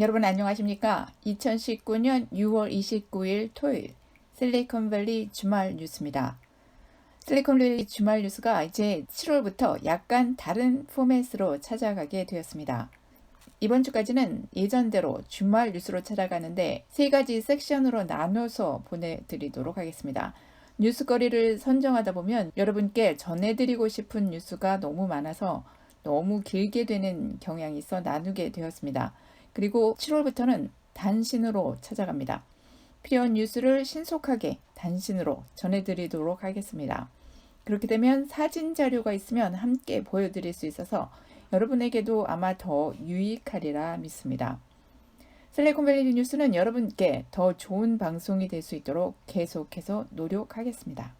여러분 안녕하십니까? 2019년 6월 29일 토요일 실리콘밸리 주말 뉴스입니다. 실리콘밸리 주말 뉴스가 이제 7월부터 약간 다른 포맷으로 찾아가게 되었습니다. 이번 주까지는 예전대로 주말 뉴스로 찾아가는데 세 가지 섹션으로 나눠서 보내드리도록 하겠습니다. 뉴스거리를 선정하다 보면 여러분께 전해드리고 싶은 뉴스가 너무 많아서 너무 길게 되는 경향이 있어 나누게 되었습니다. 그리고 7월부터는 단신으로 찾아갑니다. 필요한 뉴스를 신속하게 단신으로 전해드리도록 하겠습니다. 그렇게 되면 사진 자료가 있으면 함께 보여드릴 수 있어서 여러분에게도 아마 더 유익하리라 믿습니다. 실리콘밸리 뉴스는 여러분께 더 좋은 방송이 될 수 있도록 계속해서 노력하겠습니다.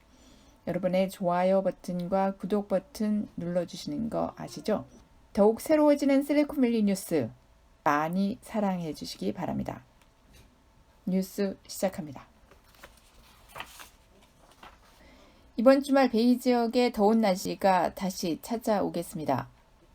여러분의 좋아요 버튼과 구독 버튼 눌러주시는 거 아시죠? 더욱 새로워지는 실리콘밸리 뉴스 많이 사랑해 주시기 바랍니다. 뉴스 시작합니다. 이번 주말 베이 지역의 더운 날씨가 다시 찾아오겠습니다.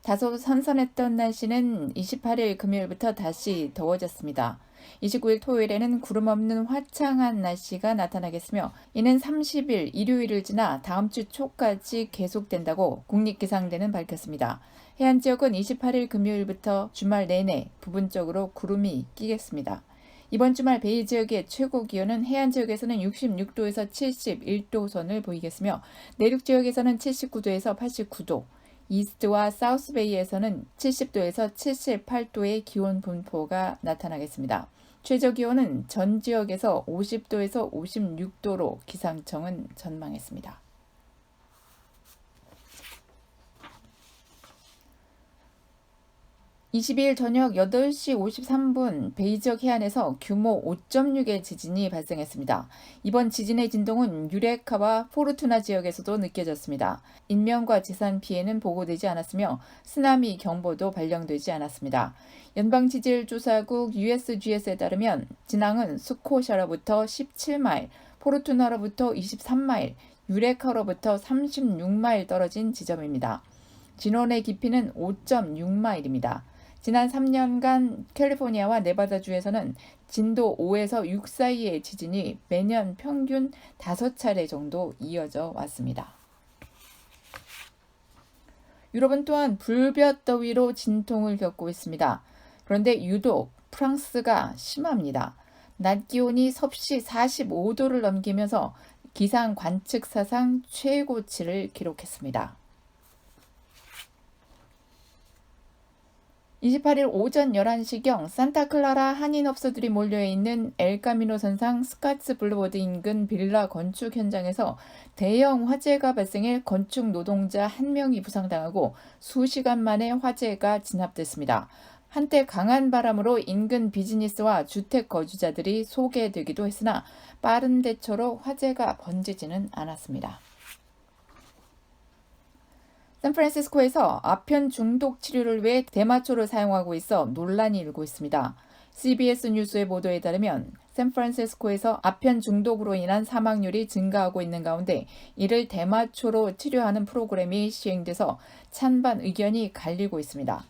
다소 선선했던 날씨는 28일 금요일부터 다시 더워졌습니다. 29일 토요일에는 구름 없는 화창한 날씨가 나타나겠으며 이는 30일 일요일을 지나 다음 주 초까지 계속된다고 국립기상대는 밝혔습니다. 해안 지역은 28일 금요일부터 주말 내내 부분적으로 구름이 끼겠습니다. 이번 주말 베이 지역의 최고 기온은 해안 지역에서는 66도에서 71도 선을 보이겠으며 내륙 지역에서는 79도에서 89도, 이스트와 사우스베이에서는 70도에서 78도의 기온 분포가 나타나겠습니다. 최저 기온은 전 지역에서 50도에서 56도로 기상청은 전망했습니다. 22일 저녁 8시 53분 베이 지역 해안에서 규모 5.6의 지진이 발생했습니다. 이번 지진의 진동은 유레카와 포르투나 지역에서도 느껴졌습니다. 인명과 재산 피해는 보고되지 않았으며 쓰나미 경보도 발령되지 않았습니다. 연방지질조사국 USGS에 따르면 진앙은 스코샤로부터 17마일, 포르투나로부터 23마일, 유레카로부터 36마일 떨어진 지점입니다. 진원의 깊이는 5.6마일입니다. 지난 3년간 캘리포니아와 네바다주에서는 진도 5에서 6 사이의 지진이 매년 평균 5차례 정도 이어져 왔습니다. 유럽은 또한 불볕 더위로 진통을 겪고 있습니다. 그런데 유독 프랑스가 심합니다. 낮 기온이 섭씨 45도를 넘기면서 기상 관측 사상 최고치를 기록했습니다. 28일 오전 11시경 산타클라라 한인업소들이 몰려있는 엘카미노 선상 스카츠 블루보드 인근 빌라 건축 현장에서 대형 화재가 발생해 건축 노동자 1명이 부상당하고 수시간 만에 화재가 진압됐습니다. 한때 강한 바람으로 인근 비즈니스와 주택 거주자들이 소개되기도 했으나 빠른 대처로 화재가 번지지는 않았습니다. 샌프란시스코에서 아편 중독 치료를 위해 대마초를 사용하고 있어 논란이 일고 있습니다. CBS 뉴스의 보도에 따르면 샌프란시스코에서 아편 중독으로 인한 사망률이 증가하고 있는 가운데 이를 대마초로 치료하는 프로그램이 시행돼서 찬반 의견이 갈리고 있습니다.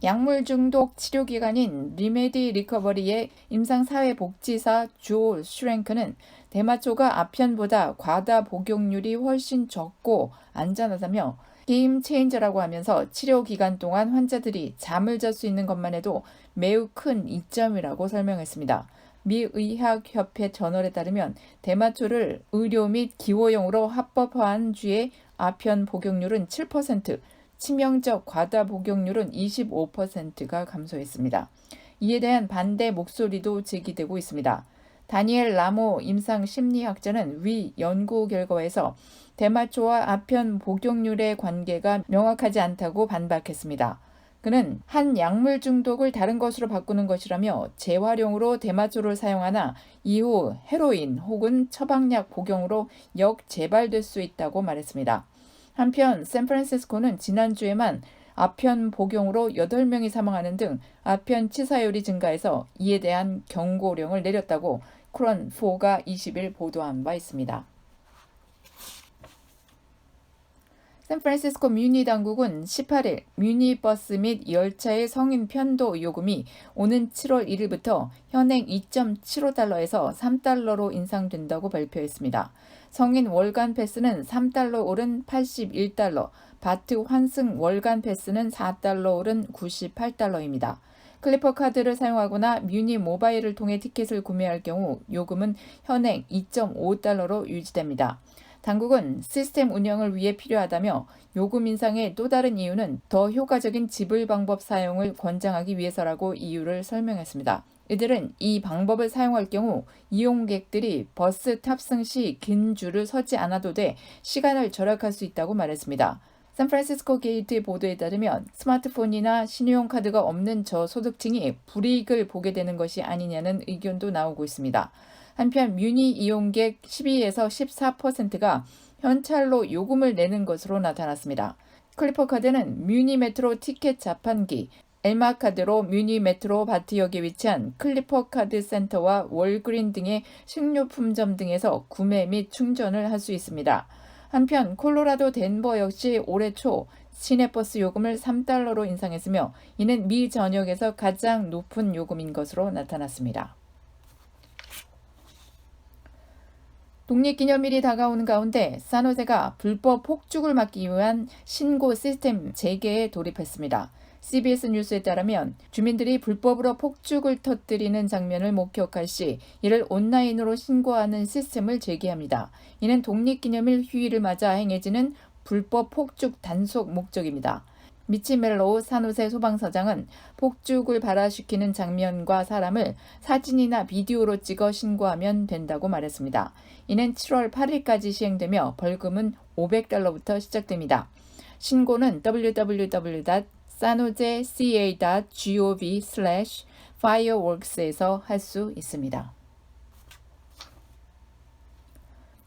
약물 중독 치료기관인 리메디 리커버리의 임상사회복지사 조 슈랭크는 대마초가 아편보다 과다 복용률이 훨씬 적고 안전하다며 게임 체인저라고 하면서 치료 기간 동안 환자들이 잠을 잘 수 있는 것만 해도 매우 큰 이점이라고 설명했습니다. 미 의학협회 저널에 따르면 대마초를 의료 및 기호용으로 합법화한 주의 아편 복용률은 7%, 치명적 과다 복용률은 25%가 감소했습니다. 이에 대한 반대 목소리도 제기되고 있습니다. 다니엘 라모 임상심리학자는 위 연구 결과에서 대마초와 아편 복용률의 관계가 명확하지 않다고 반박했습니다. 그는 한 약물 중독을 다른 것으로 바꾸는 것이라며 재활용으로 대마초를 사용하나 이후 헤로인 혹은 처방약 복용으로 역재발될 수 있다고 말했습니다. 한편 샌프란시스코는 지난주에만 아편 복용으로 8명이 사망하는 등 아편 치사율이 증가해서 이에 대한 경고령을 내렸다고 크론4가 20일 보도한 바 있습니다. 샌프란시스코 뮤니 당국은 18일 뮤니 버스 및 열차의 성인 편도 요금이 오는 7월 1일부터 현행 2.75달러에서 3달러로 인상된다고 발표했습니다. 성인 월간 패스는 3달러 오른 81달러, 바트 환승 월간 패스는 4달러 오른 98달러입니다. 클리퍼 카드를 사용하거나 뮤니 모바일을 통해 티켓을 구매할 경우 요금은 현행 2.5달러로 유지됩니다. 당국은 시스템 운영을 위해 필요하다며 요금 인상의 또 다른 이유는 더 효과적인 지불 방법 사용을 권장하기 위해서라고 이유를 설명했습니다. 이들은 이 방법을 사용할 경우 이용객들이 버스 탑승 시 긴 줄을 서지 않아도 돼 시간을 절약할 수 있다고 말했습니다. 샌프란시스코 게이트의 보도에 따르면 스마트폰이나 신용카드가 없는 저소득층이 불이익을 보게 되는 것이 아니냐는 의견도 나오고 있습니다. 한편 뮤니 이용객 12에서 14%가 현찰로 요금을 내는 것으로 나타났습니다. 클리퍼 카드는 뮤니 메트로 티켓 자판기, 엘마 카드로 뮤니 메트로 바트역에 위치한 클리퍼 카드 센터와 월그린 등의 식료품점 등에서 구매 및 충전을 할 수 있습니다. 한편 콜로라도 덴버 역시 올해 초 시내버스 요금을 3달러로 인상했으며 이는 미 전역에서 가장 높은 요금인 것으로 나타났습니다. 독립기념일이 다가오는 가운데 산호세가 불법 폭죽을 막기 위한 신고 시스템 재개에 돌입했습니다. CBS 뉴스에 따르면 주민들이 불법으로 폭죽을 터뜨리는 장면을 목격할 시 이를 온라인으로 신고하는 시스템을 재개합니다. 이는 독립기념일 휴일을 맞아 행해지는 불법 폭죽 단속 목적입니다. 미치 멜로우 산호세 소방서장은 폭죽을 발화시키는 장면과 사람을 사진이나 비디오로 찍어 신고하면 된다고 말했습니다. 이는 7월 8일까지 시행되며 벌금은 $500부터 시작됩니다. 신고는 www.sanjoseca.gov/fireworks에서 할 수 있습니다.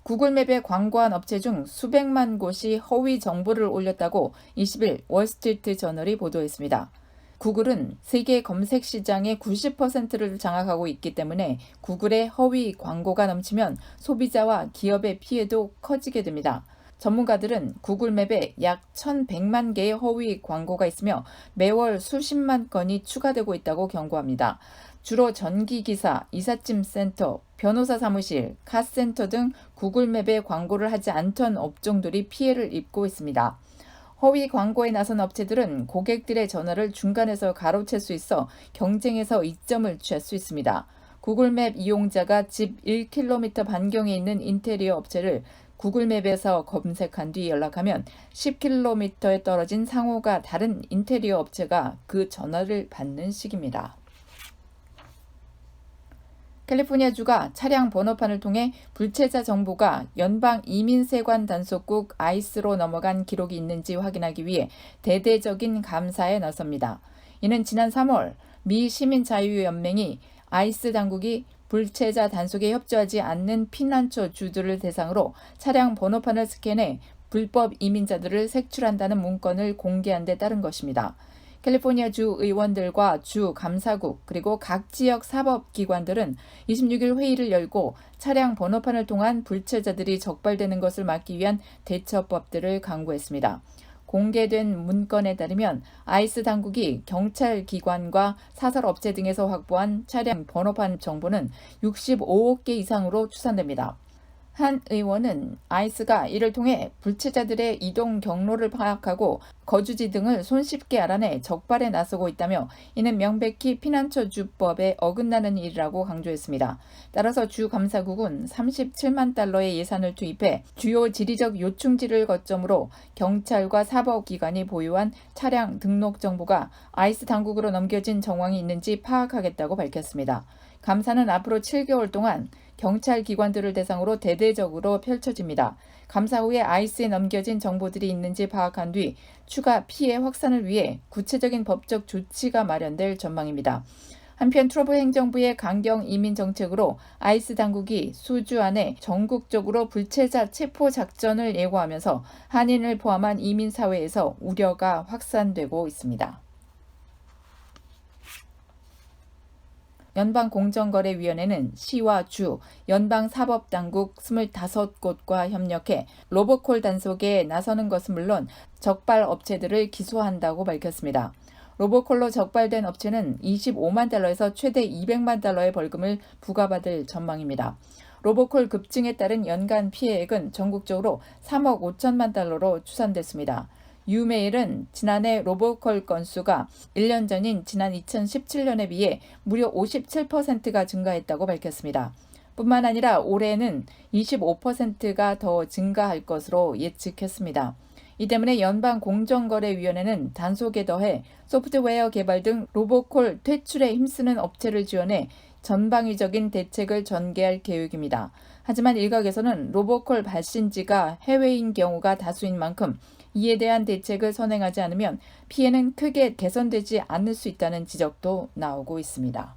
구글맵에 광고한 업체 중 수백만 곳이 허위 정보를 올렸다고 20일 월스트리트 저널이 보도했습니다. 구글은 세계 검색 시장의 90%를 장악하고 있기 때문에 구글의 허위 광고가 넘치면 소비자와 기업의 피해도 커지게 됩니다. 전문가들은 구글맵에 약 1,100만 개의 허위 광고가 있으며 매월 수십만 건이 추가되고 있다고 경고합니다. 주로 전기기사, 이삿짐 센터, 변호사 사무실, 카센터 등 구글맵에 광고를 하지 않던 업종들이 피해를 입고 있습니다. 허위 광고에 나선 업체들은 고객들의 전화를 중간에서 가로챌 수 있어 경쟁에서 이점을 취할 수 있습니다. 구글맵 이용자가 집 1km 반경에 있는 인테리어 업체를 구글맵에서 검색한 뒤 연락하면 10km에 떨어진 상호가 다른 인테리어 업체가 그 전화를 받는 식입니다. 캘리포니아주가 차량 번호판을 통해 불체자 정보가 연방 이민세관 단속국 ICE로 넘어간 기록이 있는지 확인하기 위해 대대적인 감사에 나섭니다. 이는 지난 3월 미 시민자유연맹이 ICE 당국이 불체자 단속에 협조하지 않는 피난처 주들을 대상으로 차량 번호판을 스캔해 불법 이민자들을 색출한다는 문건을 공개한 데 따른 것입니다. 캘리포니아 주 의원들과 주 감사국 그리고 각 지역 사법기관들은 26일 회의를 열고 차량 번호판을 통한 불체자들이 적발되는 것을 막기 위한 대처법들을 강구했습니다. 공개된 문건에 따르면 ICE 당국이 경찰기관과 사설업체 등에서 확보한 차량 번호판 정보는 65억 개 이상으로 추산됩니다. 한 의원은 ICE가 이를 통해 불체자들의 이동 경로를 파악하고 거주지 등을 손쉽게 알아내 적발에 나서고 있다며 이는 명백히 피난처주법에 어긋나는 일이라고 강조했습니다. 따라서 주 감사국은 37만 달러의 예산을 투입해 주요 지리적 요충지를 거점으로 경찰과 사법기관이 보유한 차량 등록 정보가 ICE 당국으로 넘겨진 정황이 있는지 파악하겠다고 밝혔습니다. 감사는 앞으로 7개월 동안 경찰 기관들을 대상으로 대대적으로 펼쳐집니다. 감사 후에 ICE에 넘겨진 정보들이 있는지 파악한 뒤 추가 피해 확산을 위해 구체적인 법적 조치가 마련될 전망입니다. 한편 트럼프 행정부의 강경 이민 정책으로 ICE 당국이 수주 안에 전국적으로 불체자 체포 작전을 예고하면서 한인을 포함한 이민 사회에서 우려가 확산되고 있습니다. 연방공정거래위원회는 시와 주, 연방사법당국 25곳과 협력해 로보콜 단속에 나서는 것은 물론 적발 업체들을 기소한다고 밝혔습니다. 로보콜로 적발된 업체는 25만 달러에서 최대 200만 달러의 벌금을 부과받을 전망입니다. 로보콜 급증에 따른 연간 피해액은 전국적으로 3억 5천만 달러로 추산됐습니다. 유메일은 지난해 로보콜 건수가 1년 전인 지난 2017년에 비해 무려 57%가 증가했다고 밝혔습니다. 뿐만 아니라 올해는 25%가 더 증가할 것으로 예측했습니다. 이 때문에 연방공정거래위원회는 단속에 더해 소프트웨어 개발 등 로보콜 퇴출에 힘쓰는 업체를 지원해 전방위적인 대책을 전개할 계획입니다. 하지만 일각에서는 로보콜 발신지가 해외인 경우가 다수인 만큼 이에 대한 대책을 선행하지 않으면 피해는 크게 개선되지 않을 수 있다는 지적도 나오고 있습니다.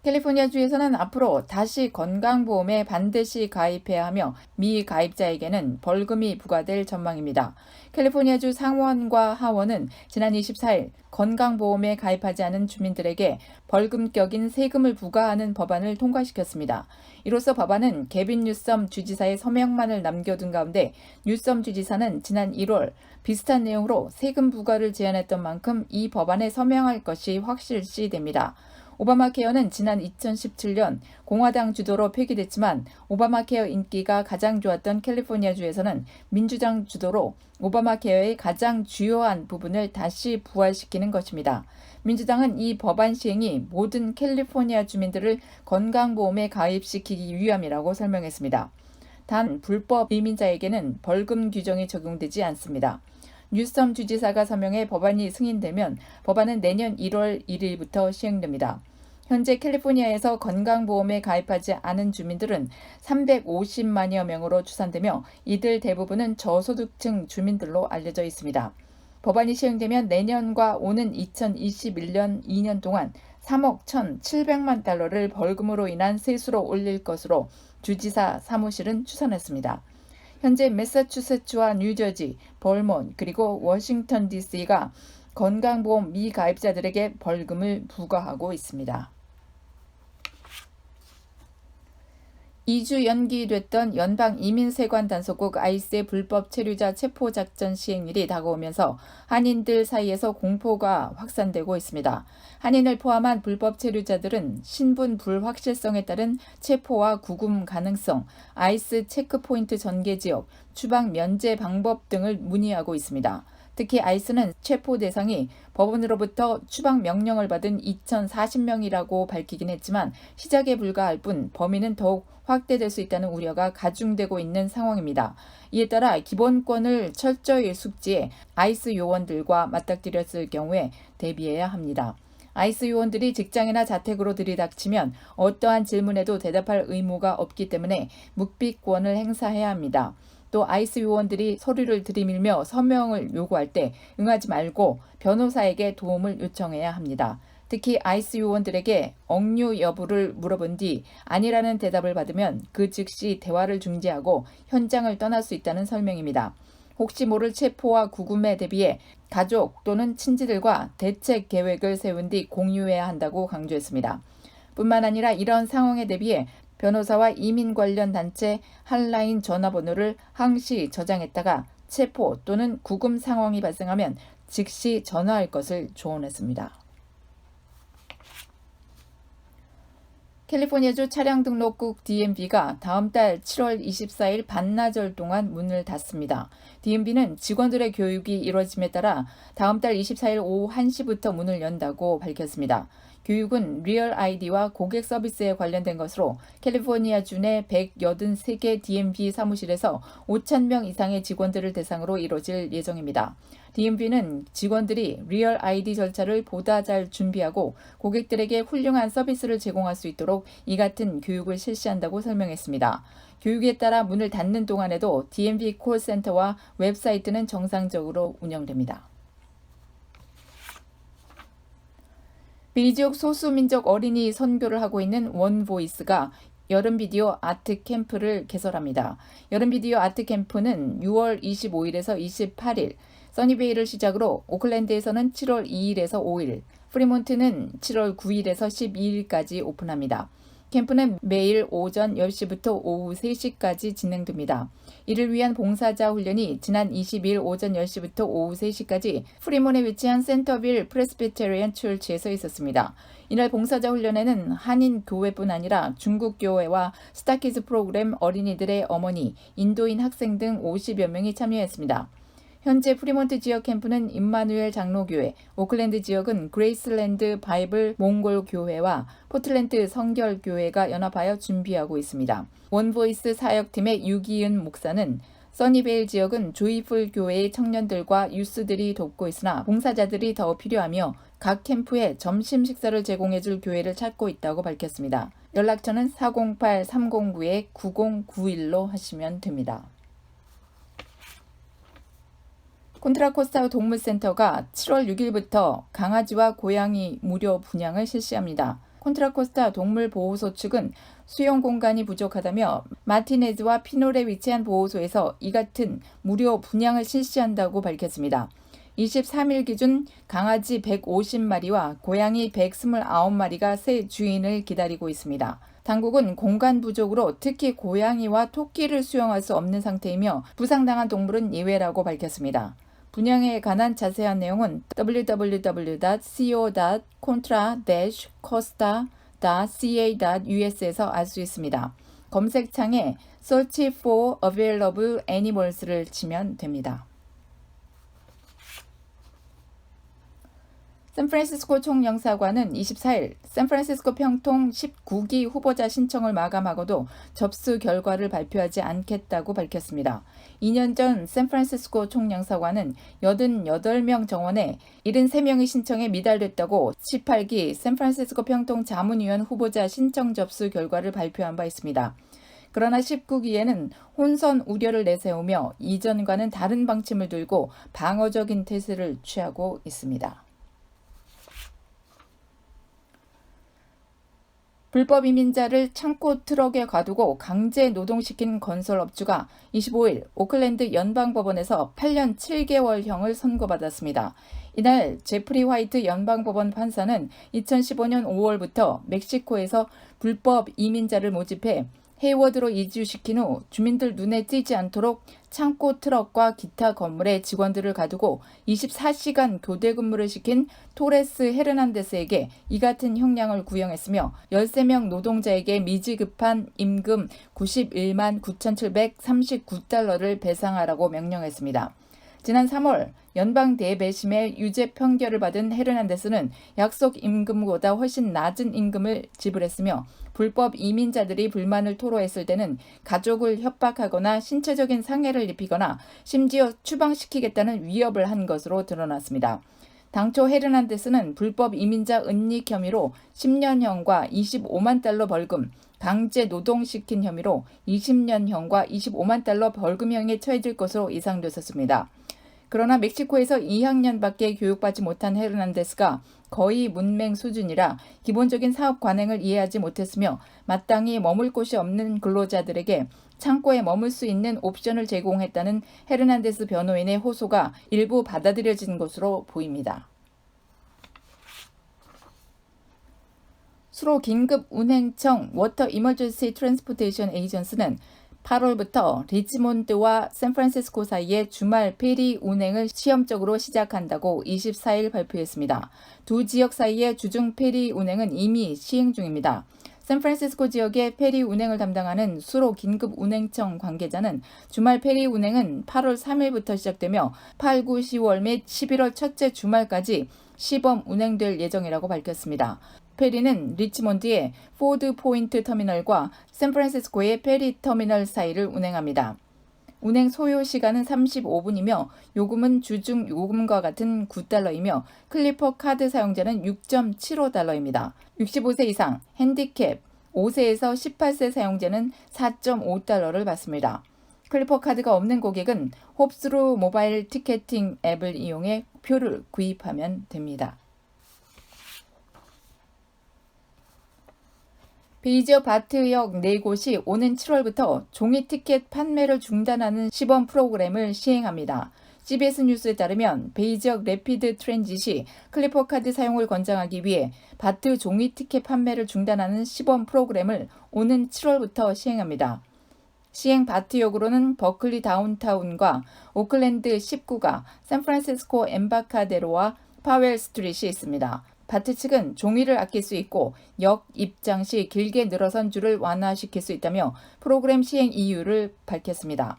캘리포니아주에서는 앞으로 다시 건강보험에 반드시 가입해야 하며 미가입자에게는 벌금이 부과될 전망입니다. 캘리포니아주 상원과 하원은 지난 24일 건강보험에 가입하지 않은 주민들에게 벌금격인 세금을 부과하는 법안을 통과시켰습니다. 이로써 법안은 개빈 뉴섬 주지사의 서명만을 남겨둔 가운데 뉴섬 주지사는 지난 1월 비슷한 내용으로 세금 부과를 제안했던 만큼 이 법안에 서명할 것이 확실시됩니다. 오바마 케어는 지난 2017년 공화당 주도로 폐기됐지만 오바마 케어 인기가 가장 좋았던 캘리포니아주에서는 민주당 주도로 오바마 케어의 가장 주요한 부분을 다시 부활시키는 것입니다. 민주당은 이 법안 시행이 모든 캘리포니아 주민들을 건강보험에 가입시키기 위함이라고 설명했습니다. 단 불법 이민자에게는 벌금 규정이 적용되지 않습니다. 뉴섬 주지사가 서명해 법안이 승인되면 법안은 내년 1월 1일부터 시행됩니다. 현재 캘리포니아에서 건강보험에 가입하지 않은 주민들은 350만여 명으로 추산되며 이들 대부분은 저소득층 주민들로 알려져 있습니다. 법안이 시행되면 내년과 오는 2021년 2년 동안 3억 1,700만 달러를 벌금으로 인한 세수로 올릴 것으로 주지사 사무실은 추산했습니다. 현재 매사추세츠와 뉴저지, 벌몬 그리고 워싱턴 DC가 건강보험 미가입자들에게 벌금을 부과하고 있습니다. 2주 연기됐던 연방이민세관 단속국 ICE의 불법 체류자 체포작전 시행일이 다가오면서 한인들 사이에서 공포가 확산되고 있습니다. 한인을 포함한 불법 체류자들은 신분 불확실성에 따른 체포와 구금 가능성, ICE 체크포인트 전개 지역, 추방 면제 방법 등을 문의하고 있습니다. 특히 ICE는 체포 대상이 법원으로부터 추방 명령을 받은 2,040명이라고 밝히긴 했지만 시작에 불과할 뿐 범위는 더욱 확대될 수 있다는 우려가 가중되고 있는 상황입니다. 이에 따라 기본권을 철저히 숙지해 ICE 요원들과 맞닥뜨렸을 경우에 대비해야 합니다. ICE 요원들이 직장이나 자택으로 들이닥치면 어떠한 질문에도 대답할 의무가 없기 때문에 묵비권을 행사해야 합니다. 또 ICE 요원들이 서류를 들이밀며 서명을 요구할 때 응하지 말고 변호사에게 도움을 요청해야 합니다. 특히 ICE 요원들에게 억류 여부를 물어본 뒤 아니라는 대답을 받으면 그 즉시 대화를 중지하고 현장을 떠날 수 있다는 설명입니다. 혹시 모를 체포와 구금에 대비해 가족 또는 친지들과 대책 계획을 세운 뒤 공유해야 한다고 강조했습니다. 뿐만 아니라 이런 상황에 대비해 변호사와 이민 관련 단체 한라인 전화번호를 항시 저장했다가 체포 또는 구금 상황이 발생하면 즉시 전화할 것을 조언했습니다. 캘리포니아주 차량등록국 DMV가 다음 달 7월 24일 반나절 동안 문을 닫습니다. DMV는 직원들의 교육이 이뤄짐에 따라 다음 달 24일 오후 1시부터 문을 연다고 밝혔습니다. 교육은 리얼 아이디와 고객 서비스에 관련된 것으로 캘리포니아주 내 183개 DMV 사무실에서 5,000명 이상의 직원들을 대상으로 이뤄질 예정입니다. DMV는 직원들이 리얼 아이디 절차를 보다 잘 준비하고 고객들에게 훌륭한 서비스를 제공할 수 있도록 이 같은 교육을 실시한다고 설명했습니다. 교육에 따라 문을 닫는 동안에도 DMV 콜센터와 웹사이트는 정상적으로 운영됩니다. 비리지역 소수민족 어린이 선교를 하고 있는 원보이스가 여름 비디오 아트 캠프를 개설합니다. 여름 비디오 아트 캠프는 6월 25일에서 28일 써니베이를 시작으로 오클랜드에서는 7월 2일에서 5일, 프리몬트는 7월 9일에서 12일까지 오픈합니다. 캠프는 매일 오전 10시부터 오후 3시까지 진행됩니다. 이를 위한 봉사자 훈련이 지난 20일 오전 10시부터 오후 3시까지 프리몬에 위치한 센터빌 프레스비테리안 처치에서 있었습니다. 이날 봉사자 훈련에는 한인 교회뿐 아니라 중국 교회와 스타키즈 프로그램 어린이들의 어머니, 인도인 학생 등 50여 명이 참여했습니다. 현재 프리몬트 지역 캠프는 임마누엘 장로교회, 오클랜드 지역은 그레이스랜드 바이블 몽골 교회와 포틀랜드 성결교회가 연합하여 준비하고 있습니다. 원보이스 사역팀의 유기은 목사는 써니베일 지역은 조이풀 교회의 청년들과 유스들이 돕고 있으나 봉사자들이 더 필요하며 각 캠프에 점심 식사를 제공해줄 교회를 찾고 있다고 밝혔습니다. 연락처는 408-309-9091로 하시면 됩니다. 콘트라코스타 동물센터가 7월 6일부터 강아지와 고양이 무료 분양을 실시합니다. 콘트라코스타 동물보호소 측은 수용 공간이 부족하다며 마티네즈와 피놀에 위치한 보호소에서 이 같은 무료 분양을 실시한다고 밝혔습니다. 23일 기준 강아지 150마리와 고양이 129마리가 새 주인을 기다리고 있습니다. 당국은 공간 부족으로 특히 고양이와 토끼를 수용할 수 없는 상태이며 부상당한 동물은 예외라고 밝혔습니다. 분양에 관한 자세한 내용은 www.co.contra-costa.ca.us에서 알 수 있습니다. 검색창에 Search for Available Animals를 치면 됩니다. 샌프란시스코 총영사관은 24일 샌프란시스코 평통 19기 후보자 신청을 마감하고도 접수 결과를 발표하지 않겠다고 밝혔습니다. 2년 전 샌프란시스코 총영사관은 88명 정원에 73명의 신청에 미달됐다고 18기 샌프란시스코 평통 자문위원 후보자 신청 접수 결과를 발표한 바 있습니다. 그러나 19기에는 혼선 우려를 내세우며 이전과는 다른 방침을 들고 방어적인 태세를 취하고 있습니다. 불법 이민자를 창고 트럭에 가두고 강제 노동시킨 건설업주가 25일 오클랜드 연방법원에서 8년 7개월형을 선고받았습니다. 이날 제프리 화이트 연방법원 판사는 2015년 5월부터 멕시코에서 불법 이민자를 모집해 헤이워드로 이주시킨 후 주민들 눈에 띄지 않도록 창고 트럭과 기타 건물에 직원들을 가두고 24시간 교대 근무를 시킨 토레스 헤르난데스에게 이 같은 형량을 구형했으며 13명 노동자에게 미지급한 임금 91만 9,739달러를 배상하라고 명령했습니다. 지난 3월 연방 대배심의 유죄 판결을 받은 헤르난데스는 약속 임금보다 훨씬 낮은 임금을 지불했으며 불법 이민자들이 불만을 토로했을 때는 가족을 협박하거나 신체적인 상해를 입히거나 심지어 추방시키겠다는 위협을 한 것으로 드러났습니다. 당초 헤르난데스는 불법 이민자 은닉 혐의로 10년형과 25만 달러 벌금, 강제 노동시킨 혐의로 20년형과 25만 달러 벌금형에 처해질 것으로 예상됐었습니다. 그러나 멕시코에서 2학년밖에 교육받지 못한 헤르난데스가 거의 문맹 수준이라 기본적인 사업 관행을 이해하지 못했으며 마땅히 머물 곳이 없는 근로자들에게 창고에 머물 수 있는 옵션을 제공했다는 헤르난데스 변호인의 호소가 일부 받아들여진 것으로 보입니다. 수로 긴급 운행청 워터 이머전시 트랜스포테이션 에이전스는 8월부터 리치몬드와 샌프란시스코 사이의 주말 페리 운행을 시험적으로 시작한다고 24일 발표했습니다. 두 지역 사이의 주중 페리 운행은 이미 시행 중입니다. 샌프란시스코 지역의 페리 운행을 담당하는 수로 긴급 운행청 관계자는 주말 페리 운행은 8월 3일부터 시작되며 8, 9, 10월 및 11월 첫째 주말까지 시범 운행될 예정이라고 밝혔습니다. 페리는 리치몬드의 포드 포인트 터미널과 샌프란시스코의 페리 터미널 사이를 운행합니다. 운행 소요 시간은 35분이며 요금은 주중 요금과 같은 9달러이며 클리퍼 카드 사용자는 6.75달러입니다. 65세 이상, 핸디캡, 5세에서 18세 사용자는 4.5달러를 받습니다. 클리퍼 카드가 없는 고객은 홉스루 모바일 티켓팅 앱을 이용해 표를 구입하면 됩니다. 베이지어 바트역 4곳이 오는 7월부터 종이 티켓 판매를 중단하는 시범 프로그램을 시행합니다. CBS 뉴스에 따르면 베이 지역 래피드 트랜짓이 클리퍼 카드 사용을 권장하기 위해 바트 종이 티켓 판매를 중단하는 시범 프로그램을 오는 7월부터 시행합니다. 시행 바트역으로는 버클리 다운타운과 오클랜드 10구가 샌프란시스코 엠바카데로와 파웰 스트릿이 있습니다. 바트 측은 종이를 아낄 수 있고 역 입장 시 길게 늘어선 줄을 완화시킬 수 있다며 프로그램 시행 이유를 밝혔습니다.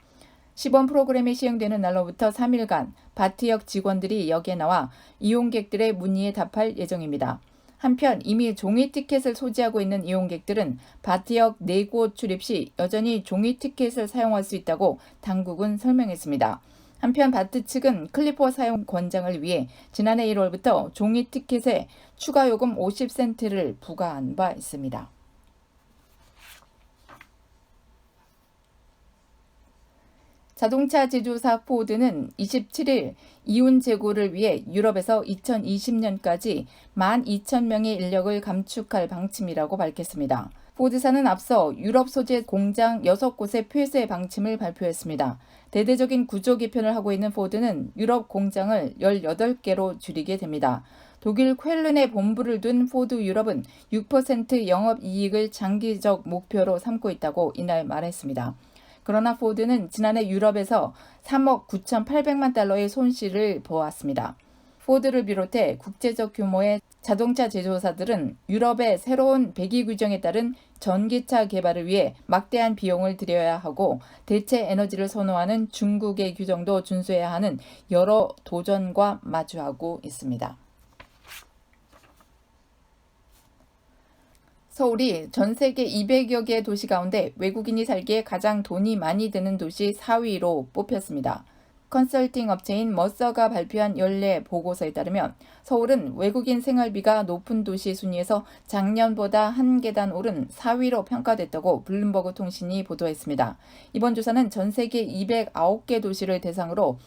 시범 프로그램이 시행되는 날로부터 3일간 바트역 직원들이 역에 나와 이용객들의 문의에 답할 예정입니다. 한편 이미 종이 티켓을 소지하고 있는 이용객들은 바트역 4곳 출입 시 여전히 종이 티켓을 사용할 수 있다고 당국은 설명했습니다. 한편 바트 측은 클리퍼 사용 권장을 위해 지난해 1월부터 종이 티켓에 추가 요금 50센트를 부과한 바 있습니다. 자동차 제조사 포드는 27일 이윤 제고를 위해 유럽에서 2020년까지 12,000명의 인력을 감축할 방침이라고 밝혔습니다. 포드사는 앞서 유럽 소재 공장 6곳의 폐쇄 방침을 발표했습니다. 대대적인 구조 개편을 하고 있는 포드는 유럽 공장을 18개로 줄이게 됩니다. 독일 쾰른에 본부를 둔 포드 유럽은 6% 영업이익을 장기적 목표로 삼고 있다고 이날 말했습니다. 그러나 포드는 지난해 유럽에서 3억 9,800만 달러의 손실을 보았습니다. 포드를 비롯해 국제적 규모의 자동차 제조사들은 유럽의 새로운 배기 규정에 따른 전기차 개발을 위해 막대한 비용을 들여야 하고 대체 에너지를 선호하는 중국의 규정도 준수해야 하는 여러 도전과 마주하고 있습니다. 서울이 전 세계 200여 개 도시 가운데 외국인이 살기에 가장 돈이 많이 드는 도시 4위로 뽑혔습니다. 컨설팅 업체인 머서가 발표한 연례 보고서에 따르면 서울은 외국인 생활비가 높은 도시 순위에서 작년보다 한 계단 오른 4위로 평가됐다고 블룸버그 통신이 보도했습니다. 이번 조사는 전 세계 209개 도시를 대상으로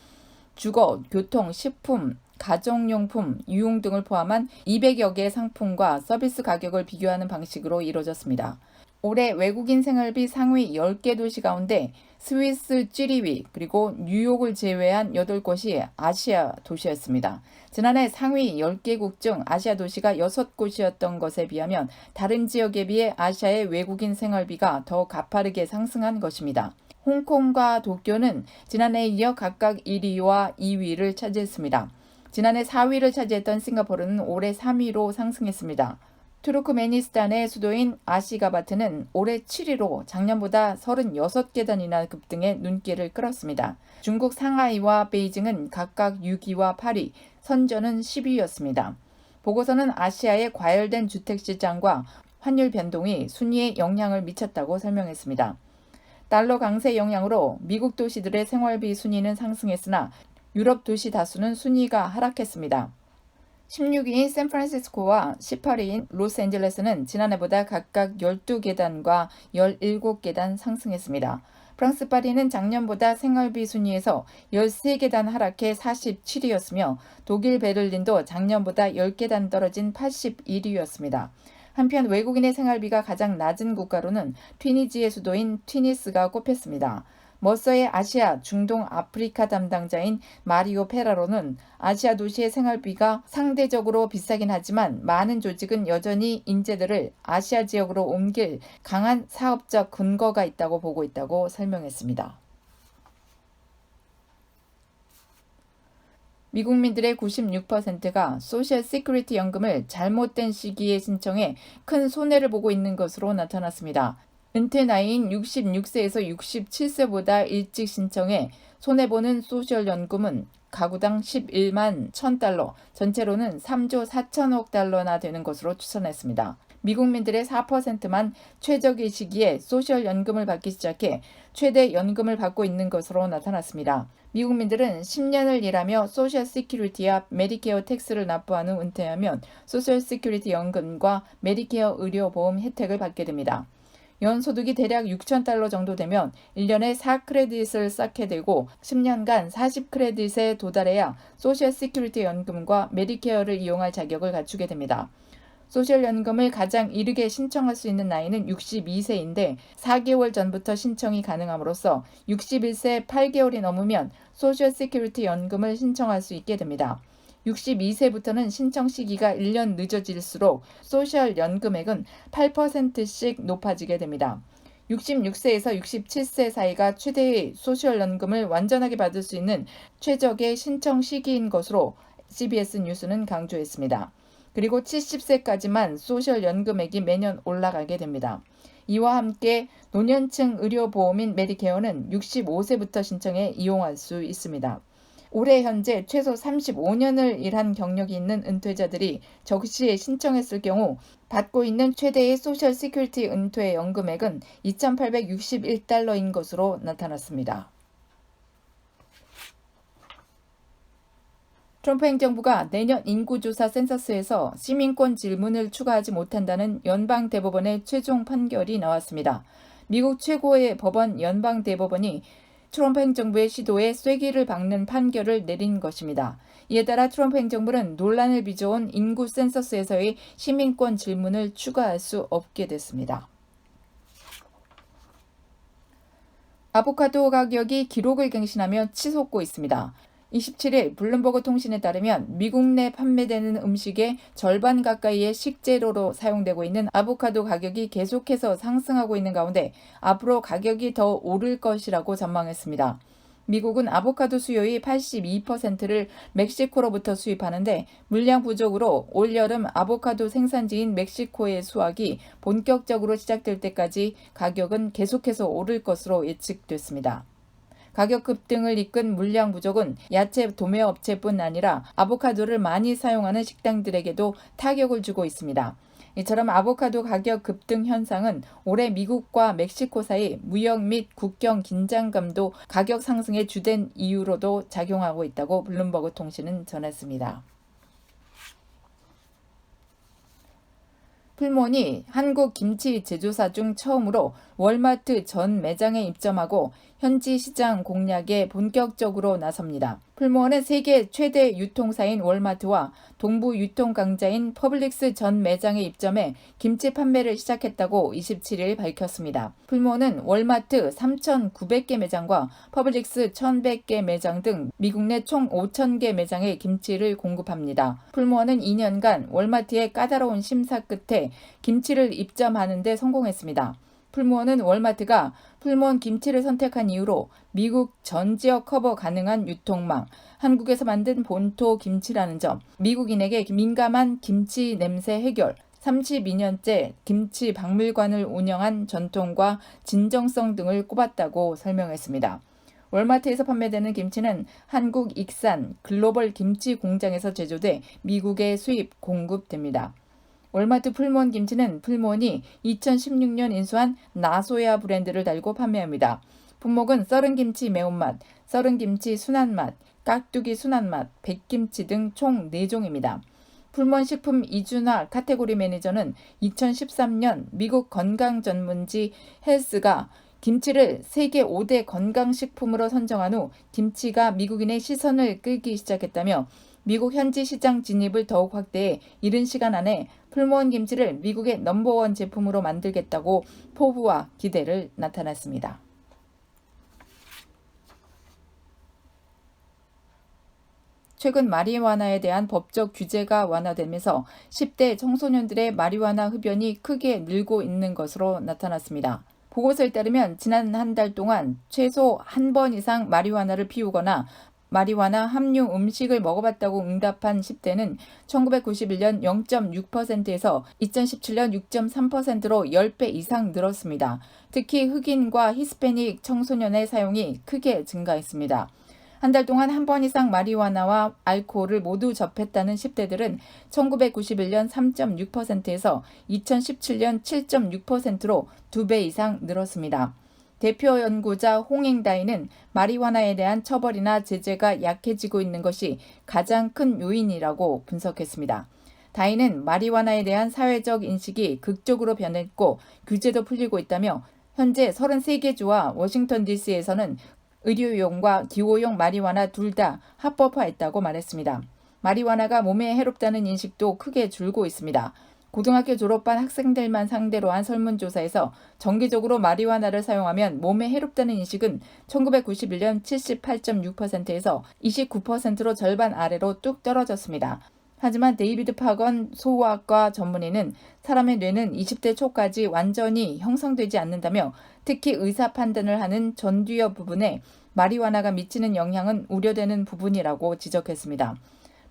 주거, 교통, 식품, 가정용품, 유용 등을 포함한 200여 개의 상품과 서비스 가격을 비교하는 방식으로 이루어졌습니다. 올해 외국인 생활비 상위 10개 도시 가운데 스위스 7위 그리고 뉴욕을 제외한 8곳이 아시아 도시였습니다. 지난해 상위 10개국 중 아시아 도시가 6곳이었던 것에 비하면 다른 지역에 비해 아시아의 외국인 생활비가 더 가파르게 상승한 것입니다. 홍콩과 도쿄는 지난해에 이어 각각 1위와 2위를 차지했습니다. 지난해 4위를 차지했던 싱가포르는 올해 3위로 상승했습니다. 투르크메니스탄의 수도인 아시가바트는 올해 7위로 작년보다 36계단이나 급등해 눈길을 끌었습니다. 중국 상하이와 베이징은 각각 6위와 8위, 선전은 10위였습니다. 보고서는 아시아의 과열된 주택시장과 환율 변동이 순위에 영향을 미쳤다고 설명했습니다. 달러 강세 영향으로 미국 도시들의 생활비 순위는 상승했으나 유럽 도시 다수는 순위가 하락했습니다. 16위인 샌프란시스코와 18위인 로스앤젤레스는 지난해보다 각각 12계단과 17계단 상승했습니다. 프랑스 파리는 작년보다 생활비 순위에서 13계단 하락해 47위였으며 독일 베를린도 작년보다 10계단 떨어진 81위였습니다. 한편 외국인의 생활비가 가장 낮은 국가로는 튀니지의 수도인 튀니스가 꼽혔습니다. 머서의 아시아, 중동, 아프리카 담당자인 마리오 페라로는 아시아 도시의 생활비가 상대적으로 비싸긴 하지만 많은 조직은 여전히 인재들을 아시아 지역으로 옮길 강한 사업적 근거가 있다고 보고 있다고 설명했습니다. 미국민들의 96%가 소셜 시큐리티 연금을 잘못된 시기에 신청해 큰 손해를 보고 있는 것으로 나타났습니다. 은퇴 나이인 66세에서 67세보다 일찍 신청해 손해보는 소셜연금은 가구당 11만 1,000달러, 전체로는 3조 4천억 달러나 되는 것으로 추산했습니다. 미국민들의 4%만 최적의 시기에 소셜연금을 받기 시작해 최대 연금을 받고 있는 것으로 나타났습니다. 미국민들은 10년을 일하며 소셜 시큐리티와 메디케어 텍스를 납부한 후 은퇴하면 소셜 시큐리티 연금과 메디케어 의료보험 혜택을 받게 됩니다. 연소득이 대략 6,000달러 정도 되면 1년에 4크레딧을 쌓게 되고 10년간 40크레딧에 도달해야 소셜 시큐리티 연금과 메디케어를 이용할 자격을 갖추게 됩니다. 소셜연금을 가장 이르게 신청할 수 있는 나이는 62세인데 4개월 전부터 신청이 가능함으로써 61세 8개월이 넘으면 소셜시큐리티 연금을 신청할 수 있게 됩니다. 62세부터는 신청 시기가 1년 늦어질수록 소셜연금액은 8%씩 높아지게 됩니다. 66세에서 67세 사이가 최대의 소셜연금을 완전하게 받을 수 있는 최적의 신청 시기인 것으로 CBS 뉴스는 강조했습니다. 그리고 70세까지만 소셜연금액이 매년 올라가게 됩니다. 이와 함께 노년층 의료보험인 메디케어는 65세부터 신청해 이용할 수 있습니다. 올해 현재 최소 35년을 일한 경력이 있는 은퇴자들이 적시에 신청했을 경우 받고 있는 최대의 소셜 시큐리티 은퇴 연금액은 2,861달러인 것으로 나타났습니다. 트럼프 행정부가 내년 인구조사 센서스에서 시민권 질문을 추가하지 못한다는 연방대법원의 최종 판결이 나왔습니다. 미국 최고의 법원 연방대법원이 트럼프 행정부의 시도에 쐐기를 박는 판결을 내린 것입니다. 이에 따라 트럼프 행정부는 논란을 빚어온 인구 센서스에서의 시민권 질문을 추가할 수 없게 됐습니다. 아보카도 가격이 기록을 갱신하며 치솟고 있습니다. 27일 블룸버그 통신에 따르면 미국 내 판매되는 음식의 절반 가까이의 식재료로 사용되고 있는 아보카도 가격이 계속해서 상승하고 있는 가운데 앞으로 가격이 더 오를 것이라고 전망했습니다. 미국은 아보카도 수요의 82%를 멕시코로부터 수입하는데 물량 부족으로 올여름 아보카도 생산지인 멕시코의 수확이 본격적으로 시작될 때까지 가격은 계속해서 오를 것으로 예측됐습니다. 가격 급등을 이끈 물량 부족은 야채 도매업체뿐 아니라 아보카도를 많이 사용하는 식당들에게도 타격을 주고 있습니다. 이처럼 아보카도 가격 급등 현상은 올해 미국과 멕시코 사이 무역 및 국경 긴장감도 가격 상승의 주된 이유로도 작용하고 있다고 블룸버그 통신은 전했습니다. 풀몬이 한국 김치 제조사 중 처음으로 월마트 전 매장에 입점하고 현지 시장 공략에 본격적으로 나섭니다. 풀몬은 세계 최대 유통사인 월마트와 동부 유통 강자인 퍼블릭스 전 매장에 입점해 김치 판매를 시작했다고 27일 밝혔습니다. 풀몬은 월마트 3,900개 매장과 퍼블릭스 1,100개 매장 등 미국 내 총 5,000개 매장에 김치를 공급합니다. 풀몬은 2년간 월마트의 까다로운 심사 끝에 김치를 입점하는 데 성공했습니다. 풀무원은 월마트가 풀무원 김치를 선택한 이유로 미국 전 지역 커버 가능한 유통망, 한국에서 만든 본토 김치라는 점, 미국인에게 민감한 김치 냄새 해결, 32년째 김치 박물관을 운영한 전통과 진정성 등을 꼽았다고 설명했습니다. 월마트에서 판매되는 김치는 한국 익산 글로벌 김치 공장에서 제조돼 미국에 수입 공급됩니다. 월마트 풀몬 김치는 풀몬이 2016년 인수한 나소야 브랜드를 달고 판매합니다. 품목은 썰은 김치 매운맛, 썰은 김치 순한맛, 깍두기 순한맛, 백김치 등 총 4종입니다. 풀몬 식품 이준화 카테고리 매니저는 2013년 미국 건강 전문지 헬스가 김치를 세계 5대 건강식품으로 선정한 후 김치가 미국인의 시선을 끌기 시작했다며 미국 현지 시장 진입을 더욱 확대해 이른 시간 안에 풀무원 김치를 미국의 넘버원 제품으로 만들겠다고 포부와 기대를 나타냈습니다. 최근 마리화나에 대한 법적 규제가 완화되면서 10대 청소년들의 마리화나 흡연이 크게 늘고 있는 것으로 나타났습니다. 보고서에 따르면 지난 한 달 동안 최소 한 번 이상 마리화나를 피우거나 마리화나 함유 음식을 먹어봤다고 응답한 10대는 1991년 0.6%에서 2017년 6.3%로 10배 이상 늘었습니다. 특히 흑인과 히스패닉 청소년의 사용이 크게 증가했습니다. 한 달 동안 한 번 이상 마리화나와 알코올을 모두 접했다는 10대들은 1991년 3.6%에서 2017년 7.6%로 2배 이상 늘었습니다. 대표 연구자 홍행다이는 마리화나에 대한 처벌이나 제재가 약해지고 있는 것이 가장 큰 요인이라고 분석했습니다. 다이는 마리화나에 대한 사회적 인식이 극적으로 변했고 규제도 풀리고 있다며 현재 33개 주와 워싱턴 DC에서는 의료용과 기호용 마리화나 둘 다 합법화했다고 말했습니다. 마리화나가 몸에 해롭다는 인식도 크게 줄고 있습니다. 고등학교 졸업한 학생들만 상대로 한 설문조사에서 정기적으로 마리화나를 사용하면 몸에 해롭다는 인식은 1991년 78.6%에서 29%로 절반 아래로 뚝 떨어졌습니다. 하지만 데이비드 파건 소아과 전문의는 사람의 뇌는 20대 초까지 완전히 형성되지 않는다며 특히 의사 판단을 하는 전두엽 부분에 마리화나가 미치는 영향은 우려되는 부분이라고 지적했습니다.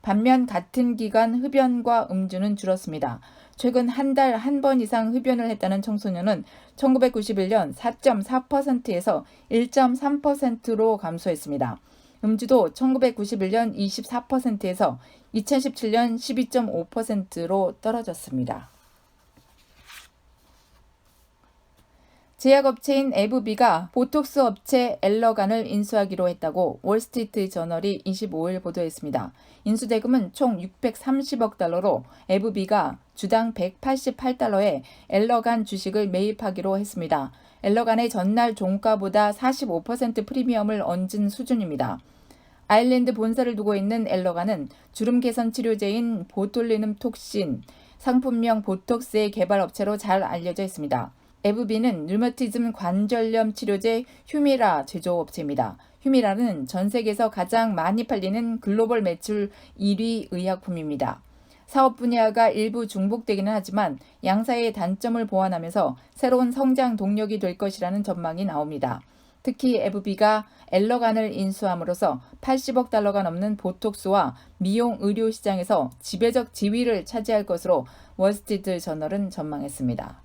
반면 같은 기간 흡연과 음주는 줄었습니다. 최근 한 달 한 번 이상 흡연을 했다는 청소년은 1991년 4.4%에서 1.3%로 감소했습니다. 음주도 1991년 24%에서 2017년 12.5%로 떨어졌습니다. 제약업체인 에브비가 보톡스 업체 엘러간을 인수하기로 했다고 월스트리트 저널이 25일 보도했습니다. 인수대금은 총 630억 달러로 에브비가 주당 188달러에 엘러간 주식을 매입하기로 했습니다. 엘러간의 전날 종가보다 45% 프리미엄을 얹은 수준입니다. 아일랜드 본사를 두고 있는 엘러간은 주름 개선 치료제인 보툴리눔 톡신, 상품명 보톡스의 개발 업체로 잘 알려져 있습니다. 에브비는 류머티즘 관절염 치료제 휴미라 제조업체입니다. 휴미라는 전 세계에서 가장 많이 팔리는 글로벌 매출 1위 의약품입니다. 사업 분야가 일부 중복되기는 하지만 양사의 단점을 보완하면서 새로운 성장 동력이 될 것이라는 전망이 나옵니다. 특히 에브비가 엘러간을 인수함으로써 80억 달러가 넘는 보톡스와 미용 의료 시장에서 지배적 지위를 차지할 것으로 월스트리트 저널은 전망했습니다.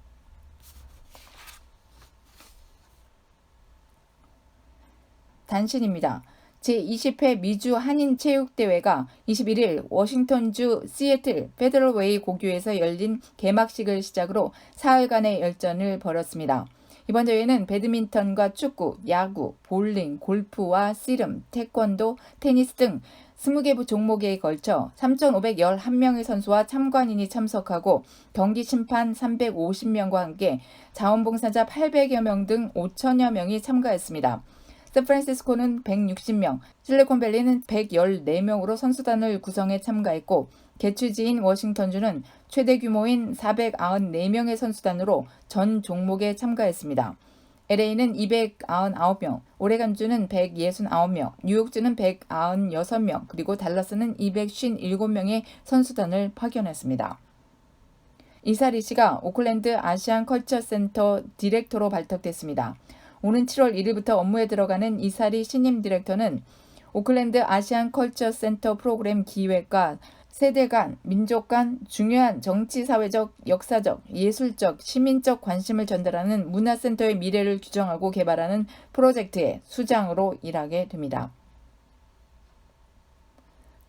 단신입니다. 제20회 미주 한인체육대회가 21일 워싱턴주 시애틀 페더럴웨이 고교에서 열린 개막식을 시작으로 사흘간의 열전을 벌였습니다. 이번 대회는 배드민턴과 축구, 야구, 볼링, 골프와 씨름, 태권도, 테니스 등 20개 종목에 걸쳐 3,511명의 선수와 참관인이 참석하고 경기 심판 350명과 함께 자원봉사자 800여 명 등 5천여 명이 참가했습니다. 샌프란시스코는 160명, 실리콘밸리는 114명으로 선수단을 구성해 참가했고 개최지인 워싱턴주는 최대 규모인 494명의 선수단으로 전 종목에 참가했습니다. LA는 299명, 오레간주는 169명, 뉴욕주는 196명, 그리고 달라스는 257명의 선수단을 파견했습니다. 이사리 씨가 오클랜드 아시안 컬처 센터 디렉터로 발탁됐습니다. 오는 7월 1일부터 업무에 들어가는 이사리 신임 디렉터는 오클랜드 아시안 컬처 센터 프로그램 기획과 세대 간, 민족 간 중요한 정치, 사회적, 역사적, 예술적, 시민적 관심을 전달하는 문화센터의 미래를 규정하고 개발하는 프로젝트의 수장으로 일하게 됩니다.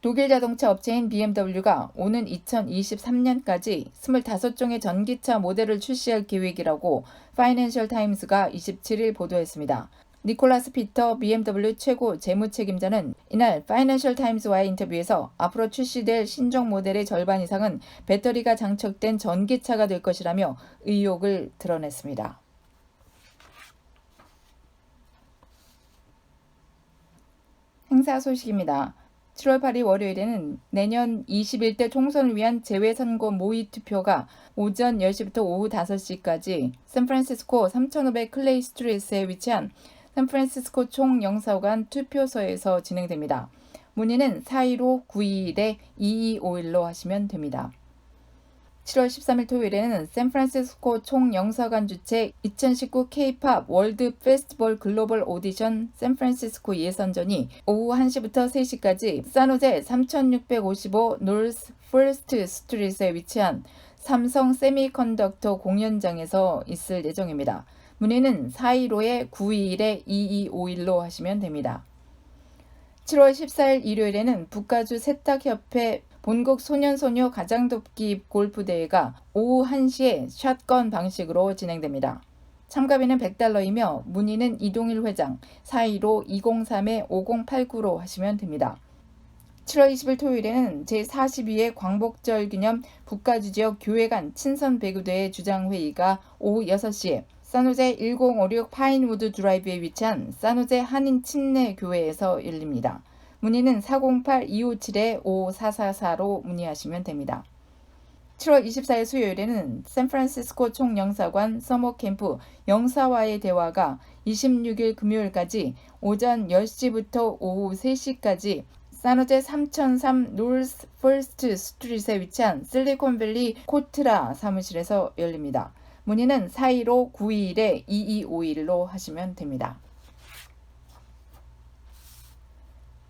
독일 자동차 업체인 BMW가 오는 2023년까지 25종의 전기차 모델을 출시할 계획이라고 파이낸셜 타임스가 27일 보도했습니다. 니콜라스 피터 BMW 최고 재무책임자는 이날 파이낸셜 타임스와의 인터뷰에서 앞으로 출시될 신종 모델의 절반 이상은 배터리가 장착된 전기차가 될 것이라며 의욕을 드러냈습니다. 행사 소식입니다. 7월 8일 월요일에는 내년 21대 총선을 위한 재외선거 모의 투표가 오전 10시부터 오후 5시까지 샌프란시스코 3500 클레이 스트리트에 위치한 샌프란시스코 총영사관 투표소에서 진행됩니다. 문의는 415-921-2251로 하시면 됩니다. 7월 13일 토요일에는 샌프란시스코 총영사관 주최 2019 K-POP 월드 페스티벌 글로벌 오디션 샌프란시스코 예선전이 오후 1시부터 3시까지 산호제 3655 노스 퍼스트 스트리트에 위치한 삼성 세미컨덕터 공연장에서 있을 예정입니다. 문의는 415-921-2251로 하시면 됩니다. 7월 14일 일요일에는 북가주 세탁협회 본국 소년소녀 가장돕기 골프대회가 오후 1시에 샷건 방식으로 진행됩니다. 참가비는 $100이며 문의는 이동일 회장 415-203-5089로 하시면 됩니다. 7월 20일 토요일에는 제42회 광복절 기념 북가주지역 교회 간 친선 배구대회 주장회의가 오후 6시에 산호제 1056 파인우드 드라이브에 위치한 산호제 한인 침례교회에서 열립니다. 문의는 408-257-5444로 문의하시면 됩니다. 7월 24일 수요일에는 샌프란시스코 총영사관 서머캠프 영사와의 대화가 26일 금요일까지 오전 10시부터 오후 3시까지 산호제 3003 노스 퍼스트 스트릿에 위치한 실리콘밸리 코트라 사무실에서 열립니다. 문의는 415-921-2251로 하시면 됩니다.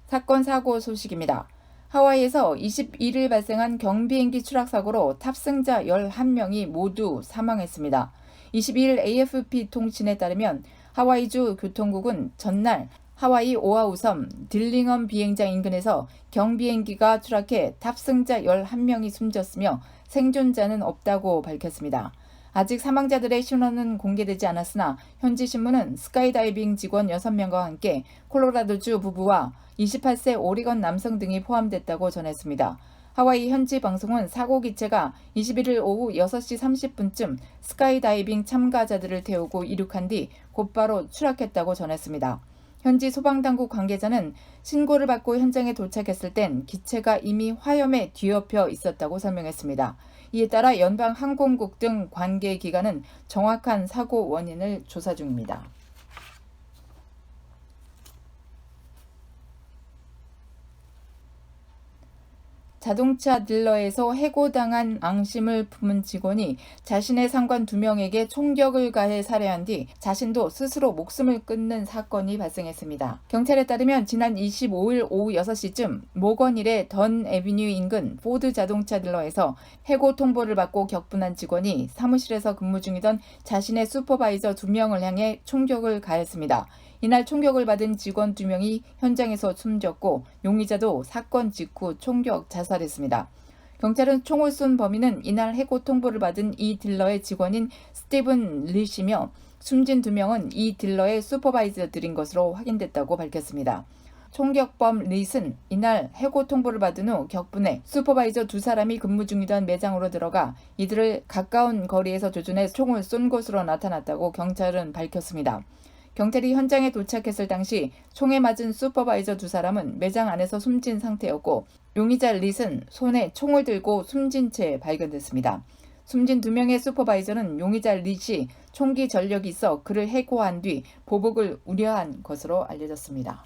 사건 사고 소식입니다. 하와이에서 21일 발생한 경비행기 추락 사고로 탑승자 11명이 모두 사망했습니다. 22일 AFP 통신에 따르면 하와이주 교통국은 전날 하와이 오아후 섬 딜링엄 비행장 인근에서 경비행기가 추락해 탑승자 11명이 숨졌으며 생존자는 없다고 밝혔습니다. 아직 사망자들의 신원은 공개되지 않았으나 현지 신문은 스카이다이빙 직원 6명과 함께 콜로라도주 부부와 28세 오리건 남성 등이 포함됐다고 전했습니다. 하와이 현지 방송은 사고 기체가 21일 오후 6시 30분쯤 스카이다이빙 참가자들을 태우고 이륙한 뒤 곧바로 추락했다고 전했습니다. 현지 소방당국 관계자는 신고를 받고 현장에 도착했을 땐 기체가 이미 화염에 뒤엎여 있었다고 설명했습니다. 이에 따라 연방항공국 등 관계기관은 정확한 사고 원인을 조사 중입니다. 자동차 딜러에서 해고당한 앙심을 품은 직원이 자신의 상관 2명에게 총격을 가해 살해한 뒤 자신도 스스로 목숨을 끊는 사건이 발생했습니다. 경찰에 따르면 지난 25일 오후 6시쯤 모건힐의 던 애비뉴 인근 포드 자동차 딜러에서 해고 통보를 받고 격분한 직원이 사무실에서 근무 중이던 자신의 슈퍼바이저 2명을 향해 총격을 가했습니다. 이날 총격을 받은 직원 2명이 현장에서 숨졌고 용의자도 사건 직후 총격 자살했습니다. 경찰은 총을 쏜 범인은 이날 해고 통보를 받은 이 딜러의 직원인 스티븐 리시며 숨진 2명은 이 딜러의 슈퍼바이저들인 것으로 확인됐다고 밝혔습니다. 총격범 릿은 이날 해고 통보를 받은 후 격분해 슈퍼바이저 2사람이 근무 중이던 매장으로 들어가 이들을 가까운 거리에서 조준해 총을 쏜 것으로 나타났다고 경찰은 밝혔습니다. 경찰이 현장에 도착했을 당시 총에 맞은 슈퍼바이저 2사람은 매장 안에서 숨진 상태였고 용의자 릿은 손에 총을 들고 숨진 채 발견됐습니다. 숨진 2명의 슈퍼바이저는 용의자 릿이 총기 전력이 있어 그를 해고한 뒤 보복을 우려한 것으로 알려졌습니다.